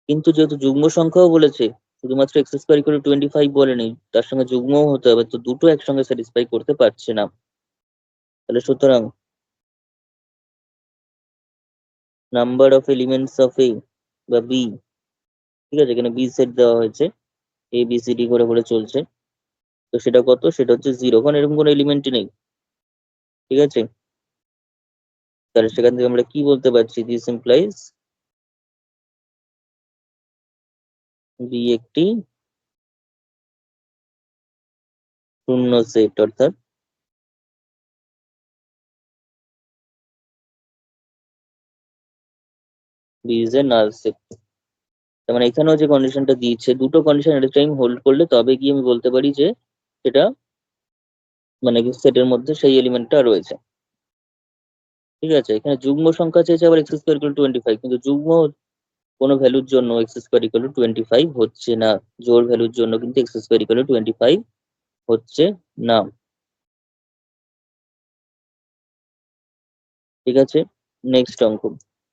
কিন্তু যেহেতু যুগ্ম সংখ্যাও বলেছে, শুধুমাত্র এক্স স্কোয়ার ইকুয়াল টু 25 বলেনি, তার সঙ্গে যুগ্মও হতে হবে, তো দুটো একসঙ্গে স্যাটিসফাই করতে পারছে না। তাহলে সুতরাং নাম্বার অফ এলিমেন্টস অফ এ বা বি, ঠিক আছে, এখানে বি সেট দেওয়া হয়েছে, এ বি সি ডি করে করে চলছে, তো সেটা কত? সেটা হচ্ছে 0, কারণ এরকম কোনো এলিমেন্টই নেই। ঠিক আছে, তাহলে সেখান থেকে আমরা কি বলতে পারছি? দিস ইমপ্লাইজ বি একটি শূন্য সেট, অর্থাৎ B is a null set. তার মানে এখানেও যে কন্ডিশনটা দিয়েছে, দুটো কন্ডিশন এট টাইম হোল্ড করলে তবে গিয়ে আমি বলতে পারি যে সেটা মানে সেটের মধ্যে সেই এলিমেন্টটা রয়েছে। ঠিক আছে, এখানে যুগ্ম সংখ্যা চেয়েছে আবার এক্স স্কোয়ার ইকুয়াল 25, কিন্তু যুগ্ম কোনো ভ্যালুর জন্য এক্স স্কোয়ার ইকুয়াল 25 হচ্ছে না, জোড় ভ্যালুর জন্য কিন্তু এক্স স্কোয়ার ইকুয়াল 25 হচ্ছে না। ঠিক আছে, নেক্সট অঙ্ক,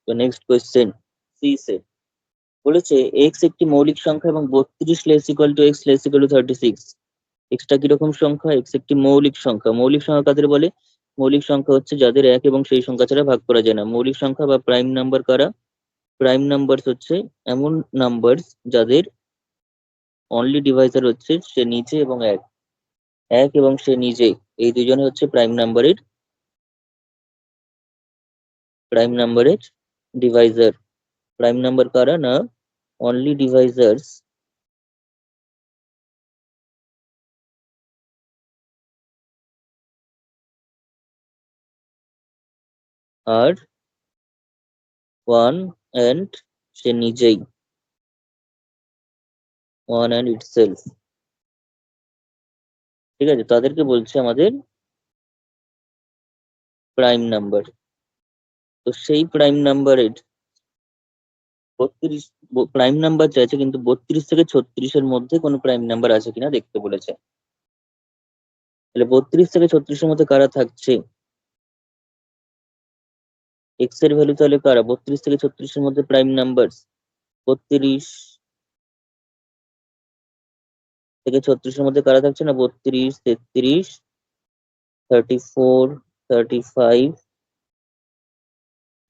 তো নেক্সট কোয়েশ্চেন, সি সেট বলেছে এক্স একটি মৌলিক সংখ্যা এবং 32 less equal to x less equal to 36। Extra কিরকম সংখ্যা? এক্স একটি মৌলিক সংখ্যা। মৌলিক সংখ্যা কাদের বলে? মৌলিক সংখ্যা হচ্ছে যাদের এক এবং সেই সংখ্যা ছাড়া ভাগ করা যায় না। মৌলিক সংখ্যা বা প্রাইম নাম্বার কারা? প্রাইম নাম্বারস হচ্ছে এমন নাম্বারস যাদের অনলি ডিভাইজার হচ্ছে সে নিজে এবং এক, এক এবং সে নিজে, এই দুজনে হচ্ছে প্রাইম নাম্বারের ডিভাইজার। প্রাইম নাম্বার কারা? না, অনলি ডিভাইজার্স আর ওয়ান অ্যান্ড সে নিজেই, ওয়ান অ্যান্ড ইটসেলফ। ঠিক আছে, তাদেরকে বলছে আমাদের প্রাইম নাম্বার। তো সেই প্রাইম নাম্বারের 32 প্রাইম নাম্বার চাইছে, কিন্তু 32 থেকে 36-এর মধ্যে কোনো প্রাইম নাম্বার আছে কিনা দেখতে বলেছে। তাহলে 32 থেকে 36-এর মধ্যে কারা থাকছে? এক্স এর ভ্যালু তাহলে কারা 32 থেকে 36-এর মধ্যে প্রাইম নাম্বার? 32 থেকে 36-এর মধ্যে কারা থাকছে? না, 32, 33, 34, 35,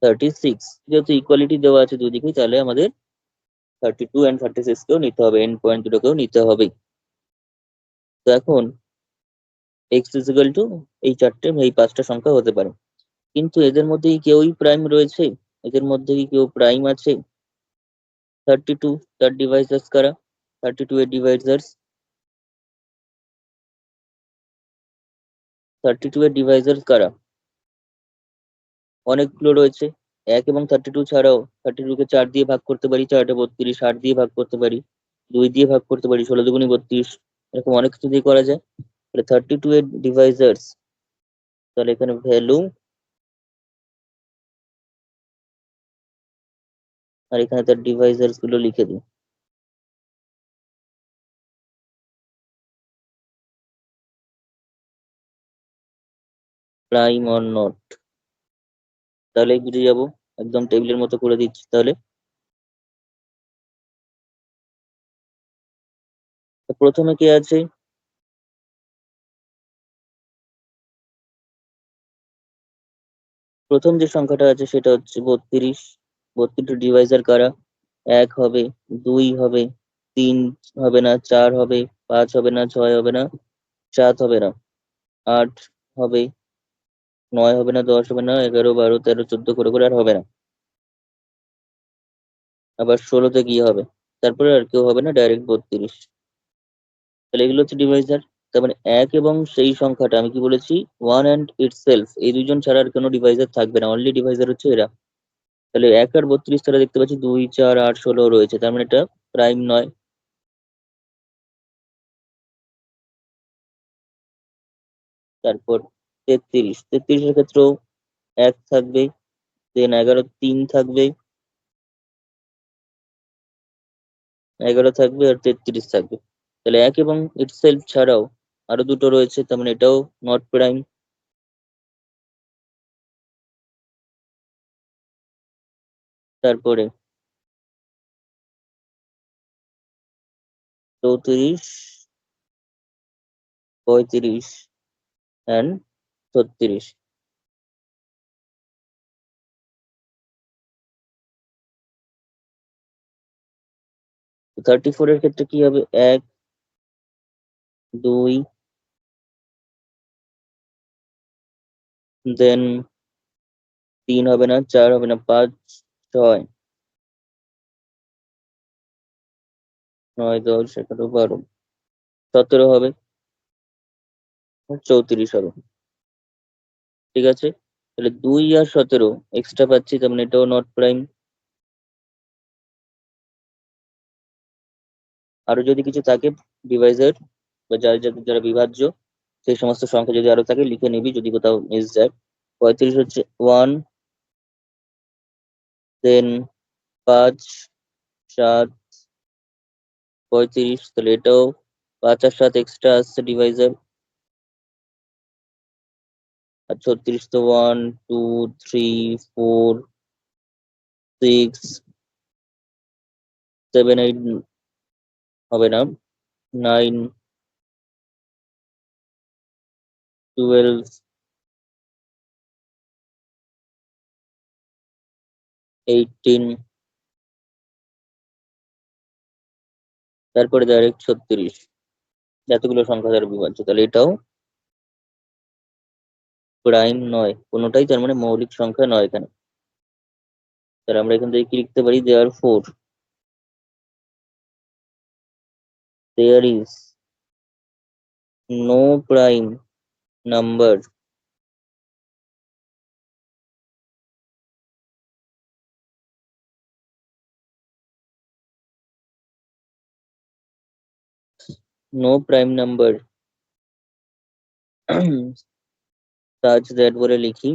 36। যেহেতু ইকুয়ালিটি দেওয়া আছে দুদিকেই, তাহলে আমাদের 32 অ্যান্ড 36 কেও নিতে হবে, এন্ড পয়েন্ট দুটোকেও নিতে হবে। তো এখন এক্স ইজিক্যাল টু এই চারটে এই পাঁচটা সংখ্যা হতে পারে, কিন্তু এদের মধ্যে কি কেউই প্রাইম রয়েছে? এদের মধ্যে কি কেউ প্রাইম আছে? 32, তার ডিভাইজার্স কারা? 32 এর ডিভাইজার্স, 32 এর ডিভাইজার্স কারা? অনেকগুলো রয়েছে। এক এবং 32 ছাড়াও 32 কে 4 দিয়ে ভাগ করতে পারি, 4 32, 8 দিয়ে ভাগ করতে পারি, 2 দিয়ে ভাগ করতে পারি, 16 দুগুণী 32, এরকম অনেক কিছু দিয়ে করা যায়। তাহলে 32 এর ডিভাইজার্স, তাহলে এখানে ভ্যালু আর এখানে তার ডিভাইজার্স গুলো লিখে দিই। প্রাইম অর নট, তাহলে বুঝে যাবো। একদম টেবিলের মতো করে দিচ্ছি তাহলে। তো প্রথমে কে আছে? প্রথম যে সংখ্যাটা আছে সেটা হচ্ছে 32। 32 ডিভাইজার কারা? 1 হবে, 2 হবে, 3 হবে না, 4 হবে, 5 হবে না, 6 হবে না, 7 হবে না, 8 হবে, 9 হবে না, 10 হবে না, 11, 12, 13, 14 করে করে আর হবে না। আবার 16-তে কি হবে? তারপরে আর কেউ হবে না, ডাইরেক্ট 32। তাহলে এগুলো হচ্ছে ডিভাইজার। তার মানে এক এবং সেই সংখ্যাটা, আমি কি বলেছি? ওয়ান অ্যান্ড ইটসেলফ, এই দুজন ছাড়া আর কোনো ডিভাইজার থাকবে না, অনলি ডিভাইজার হচ্ছে এরা। তাহলে 1 আর 32 ছাড়া দেখতে পাচ্ছি 2, 4, 8, 16 রয়েছে, তার মানে এটা প্রাইম নয়। তারপর 33 এর ক্ষেত্রেও 1 থাকবে, দেন 11 3 থাকবে, 11 থাকবে আর 33 থাকবে। তাহলে 1 এবং ইটসেলফ ছাড়াও আরো দুটো রয়েছে, তার মানে এটাও নট প্রাইম। তারপরে 34, 35 অ্যান্ড 36। 34 এর ক্ষেত্রে কি হবে? 1 2, দেন 3 হবে না, 4 হবে না, 5 6 9 10 11 12 17 হবে, 34 হবে। ঠিক আছে, তাহলে 2 আর 17 এক্সট্রা পাচ্ছি, তার মানে এটাও নট প্রাইম। আরো যদি কিছু থাকে ডিভাইজার বা যারা যারা যারা বিভাজ্য, সেই সমস্ত সংখ্যা যদি আরো থাকে লিখে নিবি যদি কোথাও মিস যায়। 35 হচ্ছে 1, দেন 5 7 35, তাহলে এটাও 5 আর 7 এক্সট্রা আসছে ডিভাইজার। আর 36 তো 1 2 3 4 6 7 8 হবে না, 9 12 18, তারপরে ডাইরেক্ট 36। এতগুলো সংখ্যা দ্বারা বিভাজ্য, তাহলে এটাও প্রাইম নয় কোনোটাই, তার মানে মৌলিক সংখ্যা নয় এখানে। তাহলে আমরা এখান থেকে কি লিখতে পারি? Therefore there is no prime number no prime number such that বলে লিখি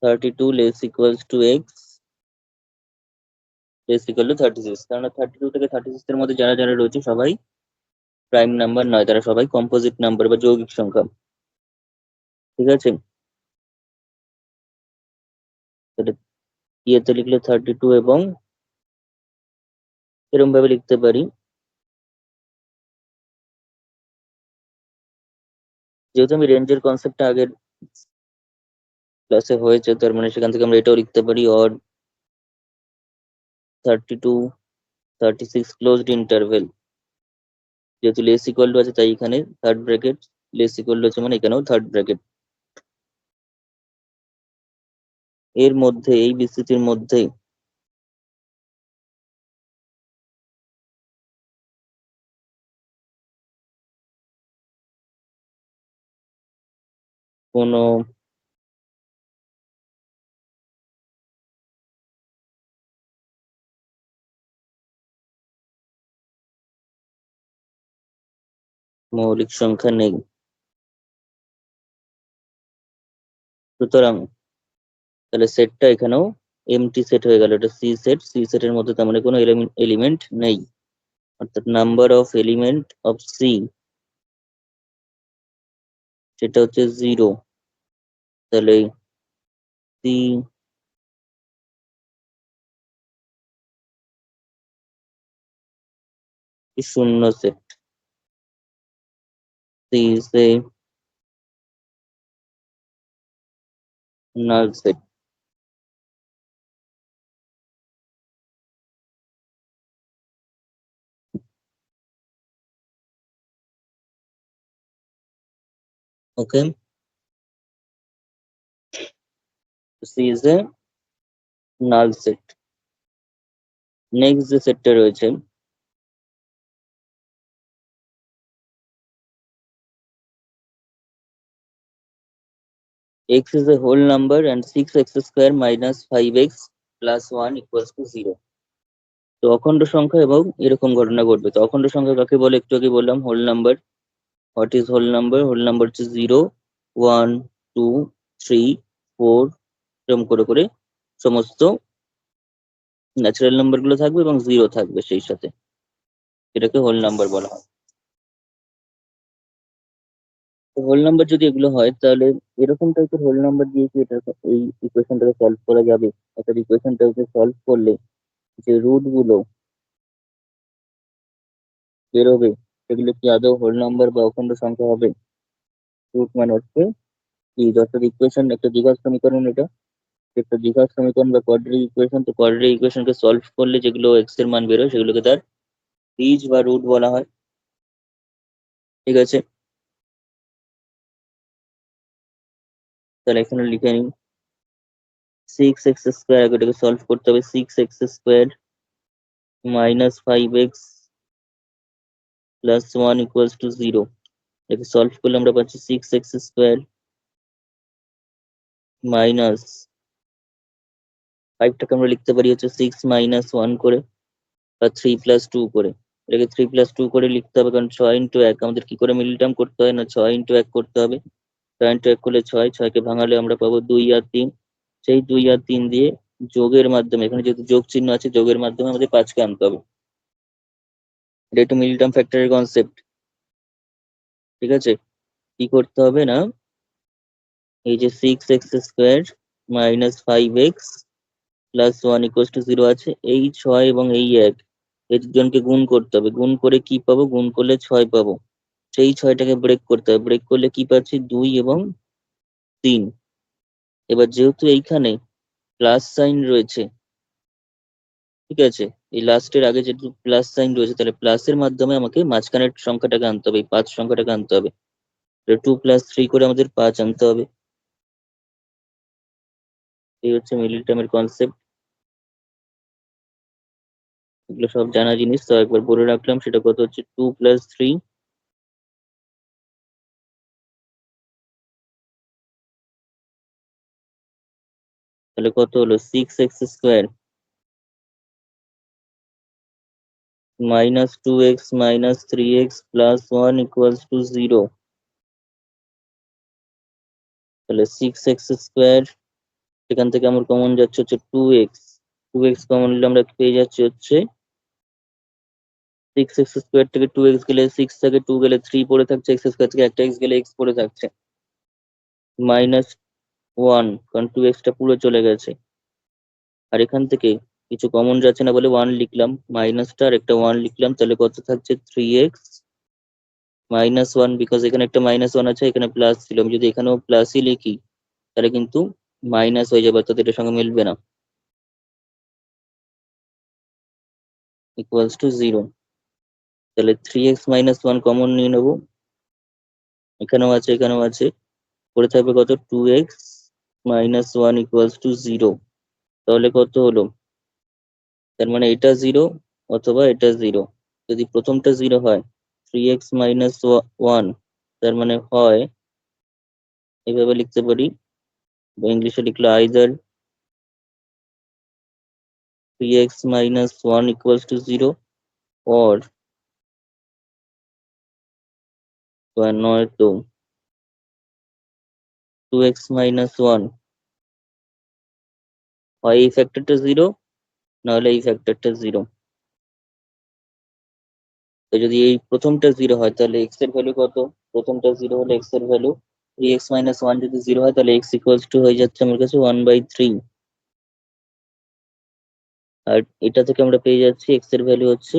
32 less equals to x less equal to 36। কারণ 32 থেকে 36 এর মধ্যে যারা যারা রয়েছে সবাই প্রাইম নাম্বার নয়, তারা সবাই কম্পোজিট নাম্বার বা যৌগিক সংখ্যা। ঠিক আছে, তাহলে ইয়েতে লিখলে 32 এবং এরকম ভাবে লিখতে পারি, যেহেতু আমি রেঞ্জের কনসেপ্টটা আগের ক্লাসে হয়েছে, তার মানে সেখান থেকে আমরা এটাও লিখতে পারি অর 32 36 ক্লোজড ইন্টারভেল। যেহেতু লেস ইকুয়াল টু আছে তাই এখানে third bracket, less equal to আছে মানে এখানেও থার্ড ব্র্যাকেট। এর মধ্যে এই বিস্তৃতির মধ্যে কোনো মৌলিক সংখ্যা নেই। সুতরাং তাহলে সেটটা এখানেও এমটি সেট হয়ে গেল, এটা সি সেটের মধ্যে তার মানে কোনো এলিমেন্ট নেই, অর্থাৎ number of element of C সেটা হচ্ছে 0। তাহলে সি শূন্য সেট, C is a null set. Okay, C is a null set. Next যে সেটটা রয়েছে x is a whole number and 6x square minus 5x plus 1 equals to 0। তো অখণ্ড সংখ্যা এবং এরকম ঘটনা ঘটবে। তো অখণ্ড সংখ্যা কাকে বলে একটু আগে বললাম, whole number. What is whole number? Whole number হচ্ছে 0, 1, 2, 3, 4 এরকম করে করে সমস্ত ন্যাচারাল নাম্বার গুলো থাকবে এবং 0 থাকবে সেই সাথে, এটাকে হোল নাম্বার বলা হয়। তো হোল নাম্বার যদি এগুলো হয় তাহলে এরকম টাইপের হোল নাম্বার দিয়ে কি এটা এই ইকুয়েশনটাকে সলভ করা যাবে? অর্থাৎ ইকুয়েশনটাকে সলভ করলে যে রুট গুলো বেরোবে সেগুলো কি আদৌ হোল নাম্বার বা অখণ্ড সংখ্যা হবে? রুট মানে হচ্ছে কি, অর্থাৎ ইকুয়েশন একটা দ্বিঘাত সমীকরণ, এটা একটা দ্বিঘাত সমীকরণ বা কোয়াড্রেটিক ইকুয়েশন। তো কোয়াড্রেটিক ইকুয়েশনকে সলভ করলে যেগুলো এক্স এর মান বেরোয় সেগুলোকে তার বীজ বা রুট বলা হয়। ঠিক আছে, তাহলে এখানে লিখে নিন 6x² এটাকে সলভ করতে হবে। 6x² minus 5x plus 1 equals to 0। এটাকে সলভ করলে আমরা পাচ্ছি 6x² মাইনাস 5টাকে আমরা লিখতে পারি হচ্ছে 6 মাইনাস 1 করে বা 3 প্লাস 2 করে। এটাকে 3 প্লাস 2 করে লিখতে হবে, কারণ 6 ইন্টু 1 আমাদের কি করে মিডল টার্ম করতে হয় না, 6 ইন্টু 1 করতে হবে। 6 ইন্টু 1 করলে 6, 6কে ভাঙালে আমরা পাবো 2 আর 3। সেই 2 আর 3 দিয়ে যোগের মাধ্যমে, এখানে যেহেতু যোগ চিহ্ন আছে, যোগের মাধ্যমে আমাদের 5কে আনতে হবে। এটা একটু মিডল টার্ম ফ্যাক্টরের কনসেপ্ট। ঠিক আছে, কি করতে হবে না, এই যে 6x² minus 5x plus 1 equals to 0 আছে, এই 6 এবং এই 1 এই দুজনকে গুণ করতে হবে। গুণ করে কি পাবো? গুণ করলে 6 পাবো। সেই 6টাকে ব্রেক করতে হবে। ব্রেক করলে কি পাচ্ছি? 2 এবং 3। এবার যেহেতু এইখানে প্লাস সাইন রয়েছে, ঠিক আছে, এই লাস্টের আগে যেহেতু প্লাস সাইন রয়েছে, তাহলে প্লাসের মাধ্যমে আমাকে মাঝখানের সংখ্যাটাকে আনতে হবে, এই 5 সংখ্যাটাকে আনতে হবে। 2 প্লাস 3 করে আমাদের 5 আনতে হবে। এই হচ্ছে মিডল টার্মের কনসেপ্ট। এগুলো সব জানা জিনিস, তো একবার বলে রাখলাম। সেটা কত হচ্ছে? 2 প্লাস 3, তাহলে কত হলো? 6x² minus 2x minus 3x plus 1 equals to 0। তাহলে 6x², সেখান থেকে আমার কমন যাচ্ছে হচ্ছে 2x। 2x কমন নিলে আমরা পেয়ে যাচ্ছি হচ্ছে 6x² থেকে 2x গেলে 6 থেকে 2 গেলে 3 পড়ে থাকছে, x² থেকে একটা x গেলে x পড়ে থাকছে, মাইনাস 1, কারণ 2x টা পুরো চলে গেছে। আর এখান থেকে কিছু কমন যাচ্ছে না বলে 1 লিখলাম, মাইনাসটা আর একটা 1 লিখলাম, তাহলে কত থাকছে? 3x মাইনাস 1, বিকজ এখানে একটা -1 আছে, এখানে প্লাস ছিল। আমি যদি এখানেও প্লাসই লিখি তাহলে কিন্তু মাইনাস হয়ে যাবে, অর্থাৎ এটার সঙ্গে মিলবে না, ইকুয়ালস টু 0। তাহলে 3x মাইনাস 1 কমন নিয়ে নেবো, এখানেও আছে এখানেও আছে, পড়ে থাকবে কত? 2x minus 1 equals to 0। তাহলে কত হলো? তার মানে এটা 0 অথবা এটা 0। যদি প্রথমটা 0 হয়, 3x মাইনাস 1, তার মানে হয়, এভাবে লিখতে পারি, বা ইংলিশে লিখলে either 3x minus 1 equals to 0 or নয়তো 2x minus 1, হয় এই ফ্যাক্টরটা 0, নাহলে এই ফ্যাক্টরটা 0। তো যদি এই প্রথমটা 0 হয় তাহলে x এর ভ্যালু কত? প্রথমটা 0 হলে x এর ভ্যালু 3x minus 1 যদি 0 হয় তাহলে x equals to হয়ে যাচ্ছে আমার কাছে 1/3। আর এটা থেকে আমরা পেয়ে যাচ্ছি x এর ভ্যালু হচ্ছে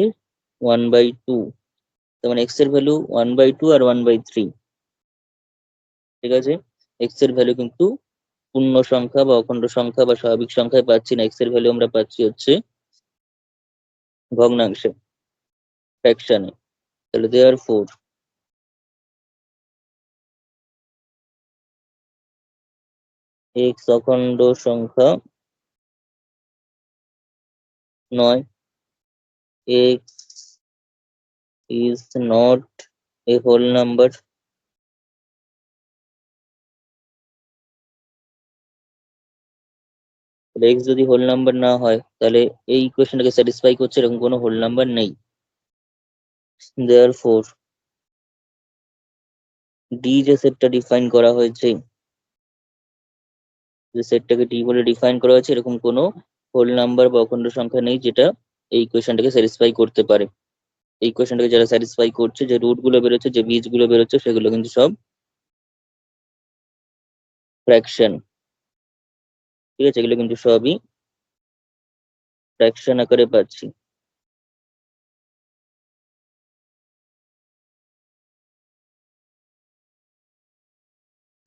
1/2। তার মানে x এর ভ্যালু 1/2 আর 1/3। ঠিক আছে, x এর ভ্যালু কিন্তু পূর্ণ সংখ্যা বা অখণ্ড সংখ্যা বা স্বাভাবিক সংখ্যায় পাচ্ছি না, x এর ভ্যালু আমরা পাচ্ছি হচ্ছে ভগ্নাংশে, ফ্র্যাকশনে। তাহলে দেয়ারফোর x অখণ্ড সংখ্যা নয়, x is not a whole number। X যদি হোল নাম্বার না হয় তাহলে এই ইকুয়েশনটাকে স্যাটিসফাই করছে এরকম কোনো হোল নাম্বার নেই। দেয়ারফোর ডি যে সেটটা ডিফাইন করা হয়েছে, যে সেটটাকে ডি বলে ডিফাইন করা হয়েছে, এরকম কোনো হোল নাম্বার বা অখণ্ড সংখ্যা নেই যেটা এই ইকুয়েশনটাকে স্যাটিসফাই করতে পারে। এই ইকুয়েশনটাকে যারা স্যাটিসফাই করছে, যে রুট গুলো বেরোচ্ছে, যে বীজ গুলো বেরোচ্ছে, সেগুলো কিন্তু সব ফ্র্যাকশন। ঠিক আছে, এগুলো কিন্তু সবই ফ্র্যাকশন আকারে পাচ্ছি।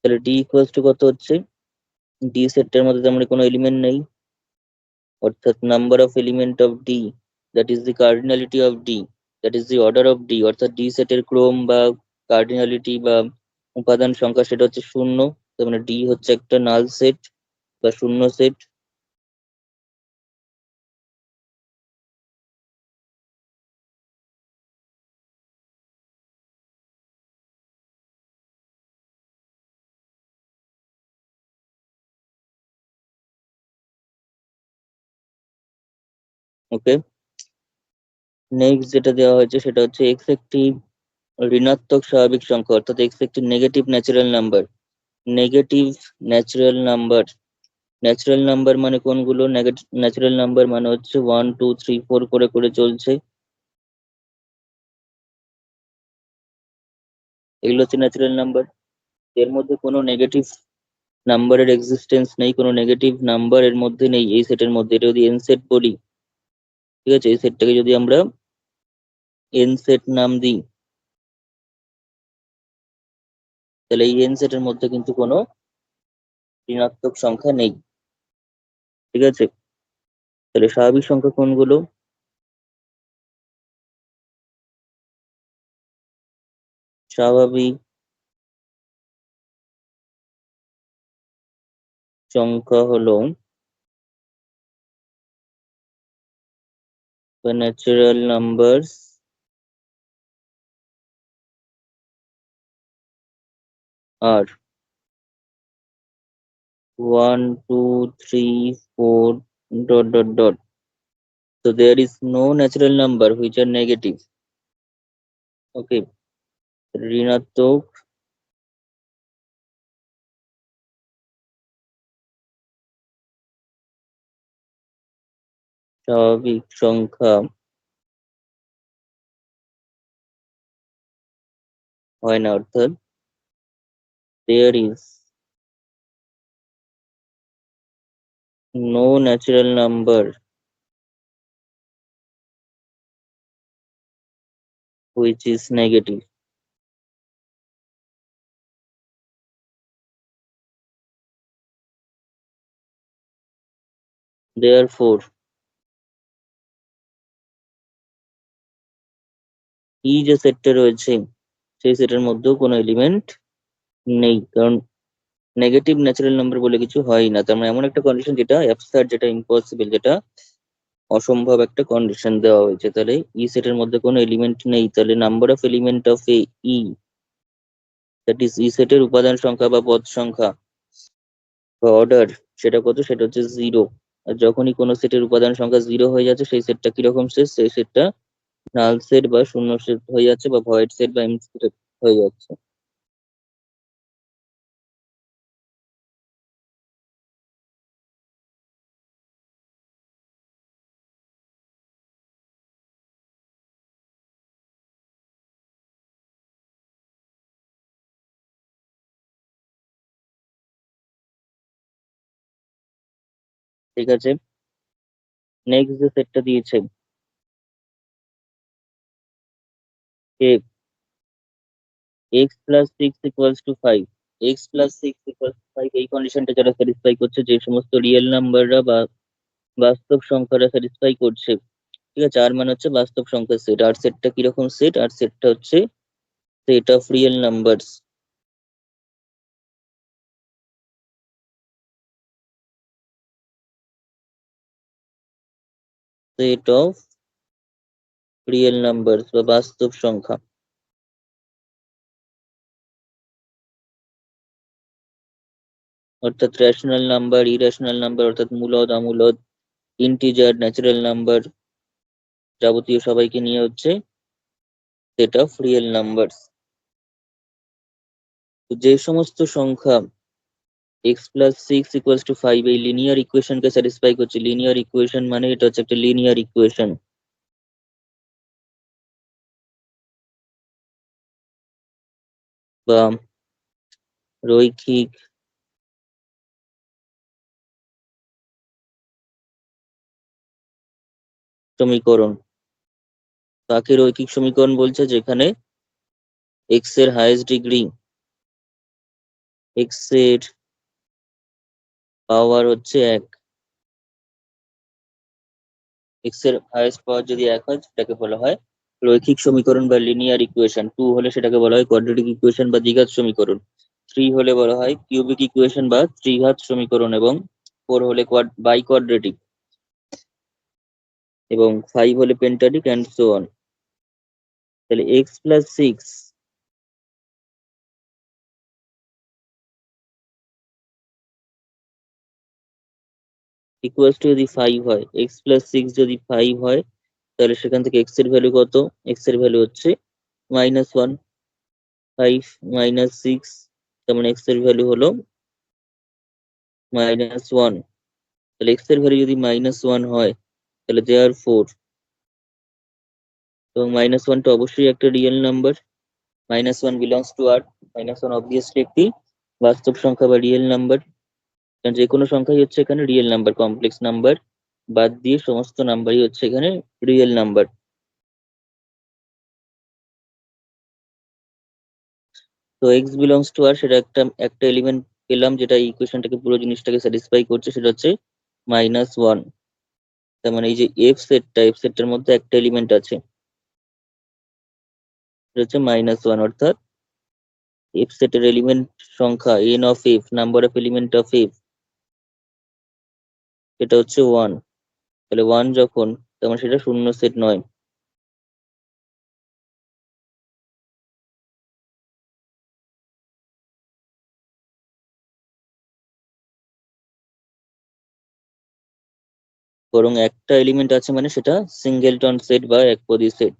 তাহলে ডি ইকুয়ালস টু কত হচ্ছে, ডি সেটটার মধ্যে তেমন কোনো এলিমেন্ট নেই, অর্থাৎ number of element of D, that is the cardinality of D, that is the order of D, অর্থাৎ ডি সেটের ক্রম বা কার্ডিনালিটি বা উপাদান সংখ্যা সেটা হচ্ছে শূন্য। তার মানে ডি হচ্ছে একটা নাল সেট বা শূন্য সেট। ওকে, নেক্সট যেটা দেওয়া হয়েছে সেটা হচ্ছে এক্স একটি ঋণাত্মক স্বাভাবিক সংখ্যা, অর্থাৎ এক্স একটি negative natural number. Negative natural number, natural number মানে কোনগুলো, নেগেটিভ ন্যাচারাল নাম্বার মানে হচ্ছে 1 2 3 4 করে করে চলছে, এগুলো হচ্ছে ন্যাচারাল নাম্বার। এর মধ্যে কোনো নেগেটিভ নাম্বারের এক্সিস্টেন্স নেই, কোনো নেগেটিভ নাম্বার এর মধ্যে নেই এই সেটের মধ্যে। এটা যদি এন সেট বলি, ঠিক আছে, এই সেটটাকে যদি আমরা এন সেট নাম দিই, তাহলে এই এন সেটের মধ্যে কিন্তু কোনো ঋণাত্মক সংখ্যা নেই। ঠিক আছে, তাহলে স্বাভাবিক সংখ্যা কোনগুলো, স্বাভাবিক সংখ্যা হলো natural numbers R 1 2 3 4 dot dot dot. So there is no natural number which are negative. Okay, ঋণাত্মক স্বাভাবিক সংখ্যা হয় না, অর্থাৎ there is no natural number which is negative. Therefore এই যে সেটটা রয়েছে সেই সেটের মধ্যেও কোনো এলিমেন্ট নেই, কারণ নেগেটিভ ন্যাচারাল নাম্বার বলে কিছু হয় না। তার মানে এমন একটা কন্ডিশন যেটা অ্যাবসার্ড, যেটা ইম্পসিবল, যেটা অসম্ভব একটা কন্ডিশন দেওয়া হয়েছে। তাহলে ই সেটের মধ্যে কোনো এলিমেন্ট নেই, তাহলে number of element of a E, that is E সেটের উপাদান সংখ্যা বা পদ সংখ্যা বা অর্ডার, সেটা কত, সেটা হচ্ছে 0। আর যখনই কোনো সেটের উপাদান সংখ্যা 0 হয়ে যাচ্ছে সেই সেটটা কিরকম সেট, সেই সেটটা নাল সেট বা শূন্য সেট হয়ে যাচ্ছে, বা ভয়েড সেট বা এমটি সেট হয়ে যাচ্ছে। ঠিক আছে, নেক্সট যে সেটটা দিয়েছে x plus six equals to five, x plus six equals to five, এই কন্ডিশনটা যারা স্যাটিসফাই করছে, যে সমস্ত রিয়েল নাম্বাররা বা বাস্তব সংখ্যারা স্যাটিসফাই করছে, ঠিক আছে, আর মানে হচ্ছে বাস্তব সংখ্যার সেট। আর সেটটা কিরকম সেট, আর সেটটা হচ্ছে set of real numbers, set of real numbers বা বাস্তব সংখ্যা। অর্থাৎ রেশনাল নাম্বার, ইরেশনাল নাম্বার অর্থাৎ মূলদ, অমূলদ, ইন্টিজার, ন্যাচারাল নাম্বার, যাবতীয় সবাইকে নিয়ে হচ্ছে সেট অফ রিয়েল নাম্বারস। যে সমস্ত সংখ্যা x plus six equals to five এই লিনিয়ার ইকুয়েশনকে স্যাটিসফাই করছে, লিনিয়ার ইকুয়েশন মানে এটা হচ্ছে একটা লিনিয়ার ইকুয়েশন বা রৈখিক সমীকরণ। কাকে রৈখিক সমীকরণ বলছে? যেখানে এক্স এর হাইয়েস্ট ডিগ্রি, এক্স এর পাওয়ার হচ্ছে এক, এক্স এর হাইয়েস্ট পাওয়ার যদি এক হয় সেটাকে বলা হয় রৈখিক সমীকরণ বা লিনিয়ার ইকুয়েশন। টু হলে সেটাকে বলা হয় কোয়াড্রেটিক ইকুয়েশন বা দ্বিঘাত সমীকরণ। থ্রি হলে বলা হয় কিউবিক ইকুয়েশন বা ত্রিঘাত সমীকরণ, এবং ফোর হলে বাই কোয়াড্রেটিক, এবং ফাইভ হলে পেন্টাডিক অ্যান্ড সো অন। তাহলে x plus six equals to যদি ফাইভ হয়, এক্স প্লাস সিক্স যদি ফাইভ হয়, তাহলে সেখান থেকে এক্স এর ভ্যালু কত? এক্স এর ভ্যালু হচ্ছে -1। ফাইভ মাইনাস সিক্স, তার মানে এক্স এর ভ্যালু হলো -1। তাহলে এক্স এর ভ্যালু যদি -1 হয়, তাহলে দেয়ার ফোর, এবং -1টা অবশ্যই একটা real number. -1 belongs to R, -1 obviously একটি বাস্তব সংখ্যা বা রিয়েল নাম্বার, কারণ যে কোনো সংখ্যাই হচ্ছে এখানে রিয়েল নাম্বার, কমপ্লেক্স নাম্বার বাদ দিয়ে সমস্ত নাম্বারই হচ্ছে এখানে রিয়েল নাম্বার। তো এক্স বিলংস টু আর, সেটা একটা একটা এলিমেন্ট পেলাম যেটা এই ইকুয়েশনটাকে পুরো জিনিসটাকে স্যাটিসফাই করছে, সেটা হচ্ছে -1। তার মানে এই যে এফ সেটটার মধ্যে একটা এলিমেন্ট আছে, সেটা হচ্ছে -1, অর্থাৎ এফ সেটের এলিমেন্ট সংখ্যা N of F, number of element of F, এটা হচ্ছে 1। তাহলে 1 যখন, তার মানে সেটা শূন্য সেট নয়। বরং একটা এলিমেন্ট আছে মানে সেটা সিঙ্গেলটন সেট বা একপদী সেট।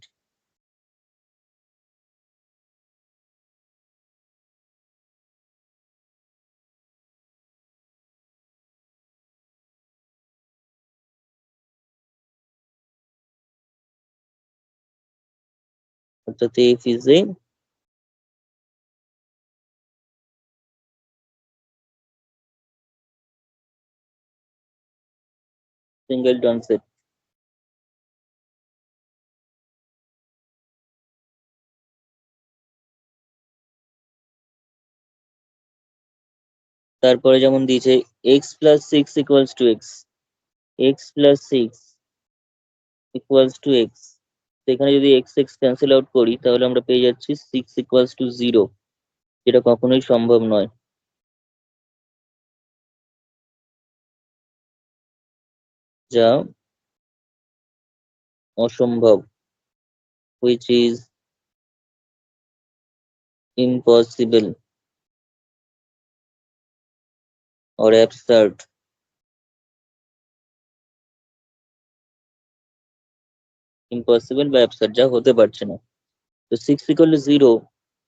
অর্থাৎ F is a singleton set. তারপরে যেমন দিয়েছে x plus six equals to x, x plus six equals to x. সেখানে যদি এক্স এক্স ক্যান্সেল আউট করি, তাহলে আমরা পেয়ে যাচ্ছি সিক্স ইকুয়ালস টু জিরো, যেটা কখনোই সম্ভব নয়, যা অসম্ভব, which is impossible or absurd। Impossible বা অ্যাবসার্ড, যা হতে পারছে না। তো সিক্স ইকুয়াল টু জিরো,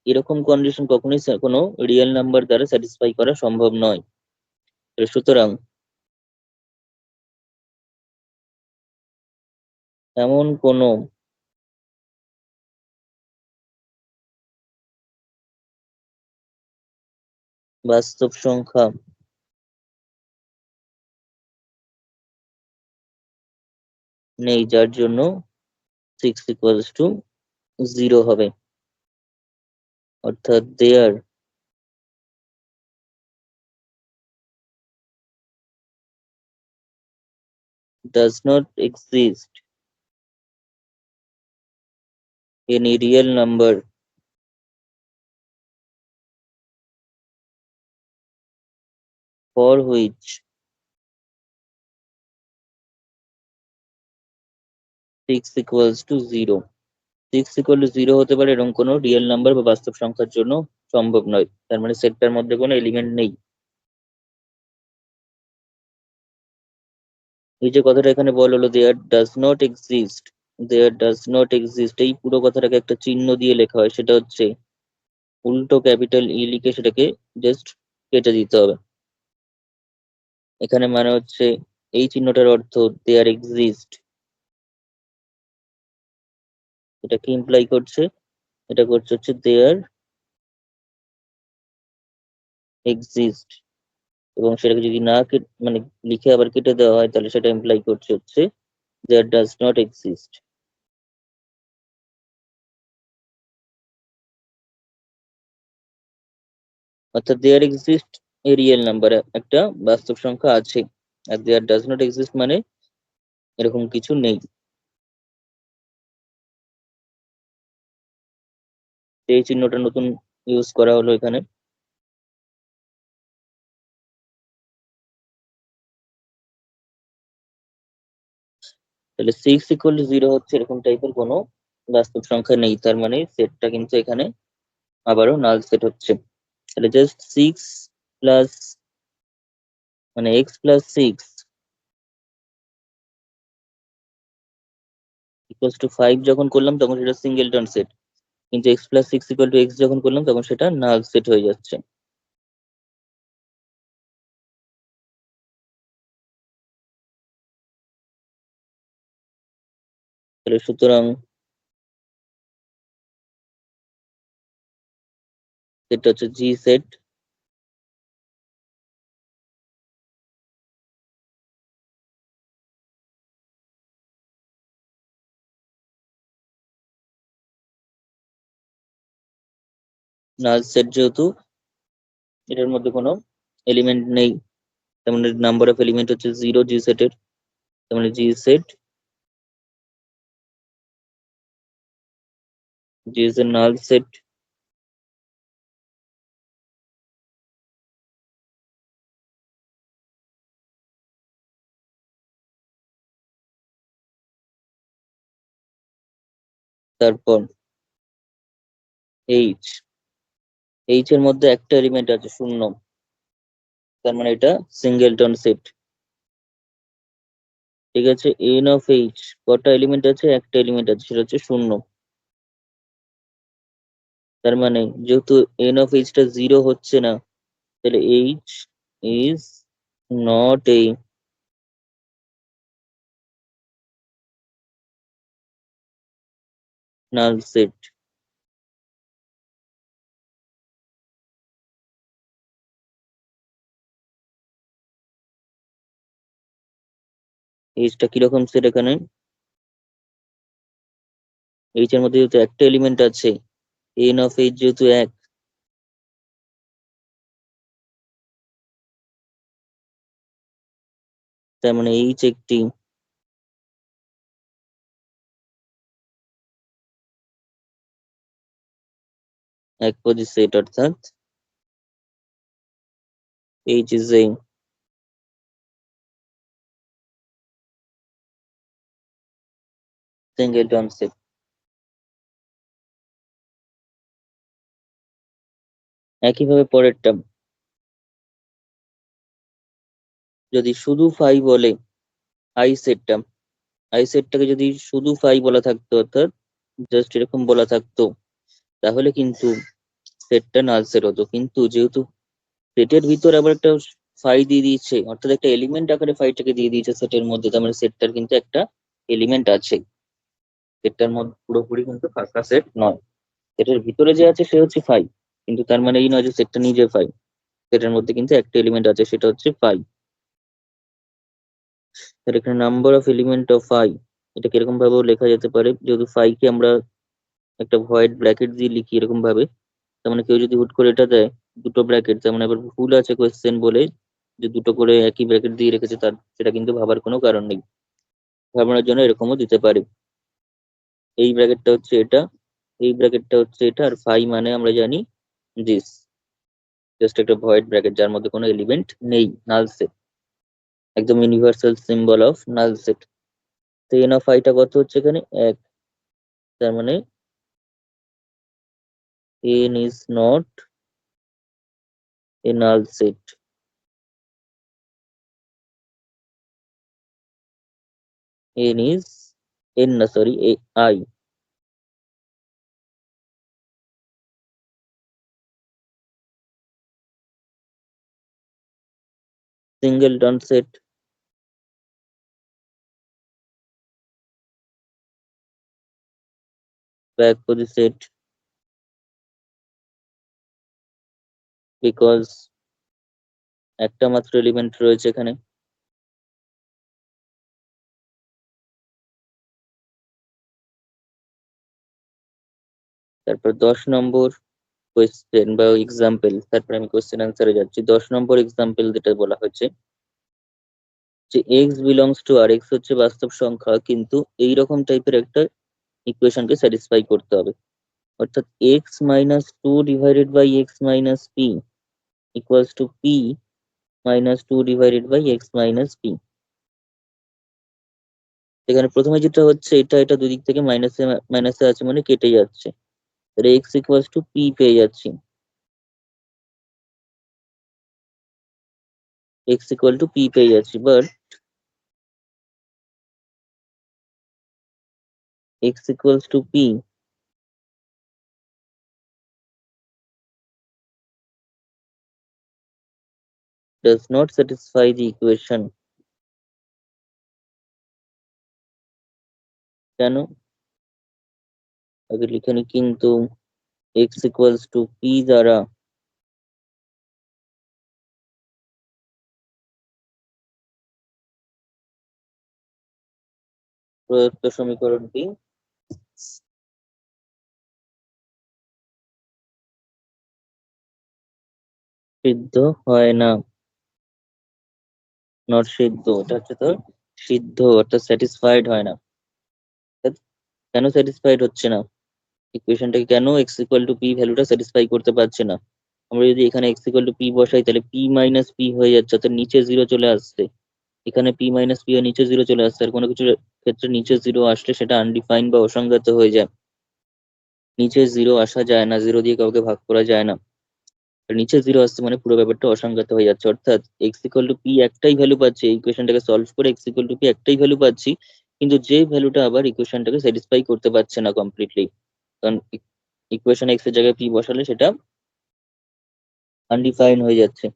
এরকম কন্ডিশন কখনোই কোনো রিয়েল নাম্বার দ্বারা স্যাটিসফাই করা সম্ভব নয়। তো সুতরাং এমন কোনো বাস্তব সংখ্যা নেই যার জন্য সিক্স ইকুয়ালস টু জিরো হবে। অর্থাৎ দেয়ার does not exist any real number for which six equals to zero. Six equal to zero হতে পারে এরকম কোনো রিয়েল নাম্বার বা বাস্তব সংখ্যার জন্য সম্ভব নয়, তার মানে সেটটার মধ্যে কোনো এলিমেন্ট নেই। এই যে কথাটা এখানে বলা হলো there does not exist, there does not exist, এই পুরো কথাটাকে একটা চিহ্ন দিয়ে লেখা হয়, সেটা হচ্ছে উল্টো ক্যাপিটাল ই লিখে সেটাকে জাস্ট কেটে দিতে হবে। এখানে মানে হচ্ছে এই চিহ্নটার অর্থ দেয়ার এক্সিস্ট। এটা কি ইমপ্লাই করছে? এটা করছে হচ্ছে দেয়ার এক্সিস্ট, এবং সেটাকে যদি না মানে লিখে আবার কেটে দেওয়া হয় তাহলে সেটা ইমপ্লাই করছে হচ্ছে দেয়ার ডাজ নট এক্সিস্ট। অর্থাৎ there exist a real number, একটা বাস্তব সংখ্যা আছে, আর দেয়ার ডাজ নট এক্সিস্ট মানে এরকম কিছু নেই। এই চিহ্নটা নতুন ইউজ করা হলো এখানে। তাহলে 6 = 0 হচ্ছে এরকম টাইপের কোনো বাস্তব সংখ্যা নেই, তার মানে সেটটা কিন্তু এখানে আবারও নাল সেট হচ্ছে। তাহলে জাস্ট 6 প্লাস মানে x+6 = 5 যখন করলাম তখন সেটা সিঙ্গেলটন সেট, কিন্তু x+6 = x যখন করলাম তখন সেটা নাল সেট হয়ে যাচ্ছে। তাহলে সুতরাং সেটা হচ্ছে জি সেট। নাল সেট যেহেতু এটার মধ্যে কোনো এলিমেন্ট নেই, তার মানে নাম্বার অফ এলিমেন্ট হচ্ছে 0 জি সেটের, তার মানে G set, G is a null set. তারপর এইচ, এইচ এর মধ্যে একটা এলিমেন্ট আছে 0, তার মানে এটা সিঙ্গেলটন সেট। ঠিক আছে, এন অফ এইচ কটা এলিমেন্ট আছে? একটা এলিমেন্ট আছে, সেটা হচ্ছে 0। তার মানে যেহেতু এন অফ এইচটা 0 হচ্ছে না, তাহলে H is not a null set. এইচটা কিরকম সেট? এখানে এইচ এর মধ্যে যেহেতু একটা এলিমেন্ট আছে, এন অফ এইচ যেহেতু 1, তার মানে এইচ একটি একপদী সেট, অর্থাৎ H is a singleton set. একইভাবে পরেরটা, যদি শুধু ফাই বলে আই সেটটা, আই সেটটাকে যদি শুধু ফাই বলা থাকতো, অর্থাৎ জাস্ট এরকম বলা থাকতো, তাহলে কিন্তু সেটটা নাল সেট হতো। কিন্তু যেহেতু সেটের ভিতর আবার একটা ফাই দিয়ে দিয়েছে, অর্থাৎ একটা এলিমেন্ট আকারে ফাইটাকে দিয়ে দিয়েছে সেটের মধ্যে, তার মানে সেটটার কিন্তু একটা এলিমেন্ট আছে। সেটটার মধ্যে পুরোপুরি কিন্তু ফাঁকা সেট নয়, সেটের ভিতরে যে আছে সে হচ্ছে ফাই, কিন্তু তার মানে এই নয় যে সেটটা নিজে ফাই। সেটার মধ্যে কিন্তু একটা এলিমেন্ট আছে, সেটা হচ্ছে ফাই। তাহলে এখানে number of element of phi, এটা কিরকম ভাবেও লেখা যেতে পারে, যেহেতু ফাই কে আমরা একটা ভয়েড ব্র্যাকেট দিয়ে লিখি এরকম ভাবে, তার মানে কেউ যদি হুট করে এটা দেয় দুটো ব্র্যাকেট, তার মানে আবার ভুল আছে কোয়েশ্চেন বলে যে দুটো করে একই ব্র্যাকেট দিয়ে রেখেছে, তার সেটা কিন্তু ভাবার কোনো কারণ নেই। ভাবনার জন্য এরকমও দিতে পারে, এই ব্র্যাকেটটা হচ্ছে এটা, এই ব্র্যাকেটটা হচ্ছে এটা, আর ফাই মানে আমরা জানি দিস, জাস্ট একটা ভয়েড ব্র্যাকেট যার মধ্যে কোনো এলিমেন্ট নেই, নাল সেট, একদম universal symbol of null set. তো এন অফ আইটা কত হচ্ছে এখানে? 1, তার মানে N is not a null set. n is n না sorry I singleton set back to the set because একটা মাত্র এলিমেন্ট রয়েছে এখানে। তারপর 10 নম্বর কোয়েশ্চেন বা এক্সাম্পল, তারপরে আমি কোয়েশ্চেন আনসারে যাচ্ছি। 10 নম্বর এক্সাম্পল যেটা বলা হচ্ছে যে x belongs to R, x হচ্ছে বাস্তব সংখ্যা কিন্তু এইরকম টাইপের একটা ইকুয়েশনকে স্যাটিসফাই করতে হবে, অর্থাৎ x minus two divided by x minus P equals to P minus two divided by x minus P. এখানে প্রথমে যেটা হচ্ছে এটা এটা দুই দিক থেকে মাইনাসে মাইনাসে আছে মানে কেটে যাচ্ছে, তাহলে এক্স ইকুয়ালস টু পি পেয়ে যাচ্ছি, এক্স ইকুয়াল টু পি পেয়ে যাচ্ছি, but x equals to P does not satisfy the equation। কেন? আগে লিখে নি, কিন্তু x equals to p দ্বারা প্রদত্ত সমীকরণটি সিদ্ধ হয় না। নট সিদ্ধ, এটা হচ্ছে তোর সিদ্ধ অর্থাৎ স্যাটিসফাইড হয় না। কেন স্যাটিসফাইড হচ্ছে না? ইকুয়েশনটাকে কেন এক্স ইকুয়াল টু পি ভ্যালুটা স্যাটিসফাই করতে পারছে না? আমরা যদি এখানে এক্স ইকুয়াল টু পি বসাই তাহলে পি মাইনাস পি হয়ে যাচ্ছে, অর্থাৎ নিচে জিরো চলে আসছে। এখানে পি মাইনাস পি নিচে জিরো চলে আসছে, আর কোনো কিছু ক্ষেত্রে নিচে জিরো আসলে সেটা আনডিফাইন্ড বা অসংজ্ঞাত হয়ে যায়। নিচে জিরো আসা যায় না, জিরো দিয়ে কাউকে ভাগ করা যায় না, আর নিচে জিরো আসছে মানে পুরো ব্যাপারটা অসংজ্ঞাত হয়ে যাচ্ছে, অর্থাৎ এক্স ইকুয়াল টু পি একটাই ভ্যালু পাচ্ছি, এই ইকুয়েশনটাকে সলভ করে এক্স ইকুয়াল টু পি একটাই ভ্যালু পাচ্ছি, কিন্তু যে ভ্যালুটা আবার ইকুয়েশনটাকে স্যাটিসফাই করতে পারছে না কমপ্লিটলি, কারণ ইকুয়েশন এক্স এর জায়গায় পি বসালে সেটা আনডিফাইন হয়ে যাচ্ছে।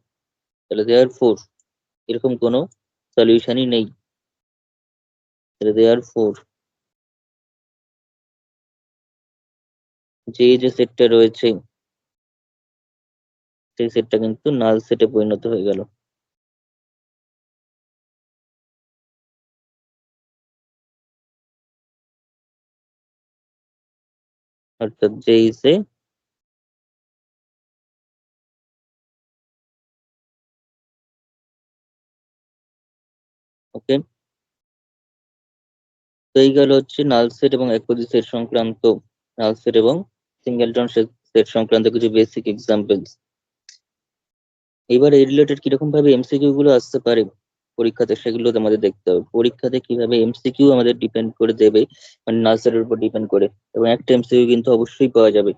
তাহলে দেয়ার ফোর এরকম কোনো সলিউশনই নেই। তাহলে দেয়ার ফোর যে সেটটা রয়েছে সেই সেটটা কিন্তু নাল সেটে পরিণত হয়ে গেল। অর্থাৎ যে ইজ এ ওকে। তো এই গেল হচ্ছে নাল সেট এবং একপদী সেট সংক্রান্ত, নাল সেট এবং সিঙ্গেলটন সেট সংক্রান্ত কিছু বেসিক এক্সাম্পলস। এবার এই রিলেটেড কিরকম ভাবে এমসিকিউ গুলো আসতে পারে পরীক্ষাতে সেগুলো আমাদের দেখতে হবে, পরীক্ষাতে কিভাবে এমসিকিউ আমাদের ডিপেন্ড করে দেবে, মানে নাল সেটের উপর ডিপেন্ড করে, এবং একটা এমসিকিউ কিন্তু অবশ্যই পাওয়া যাবে।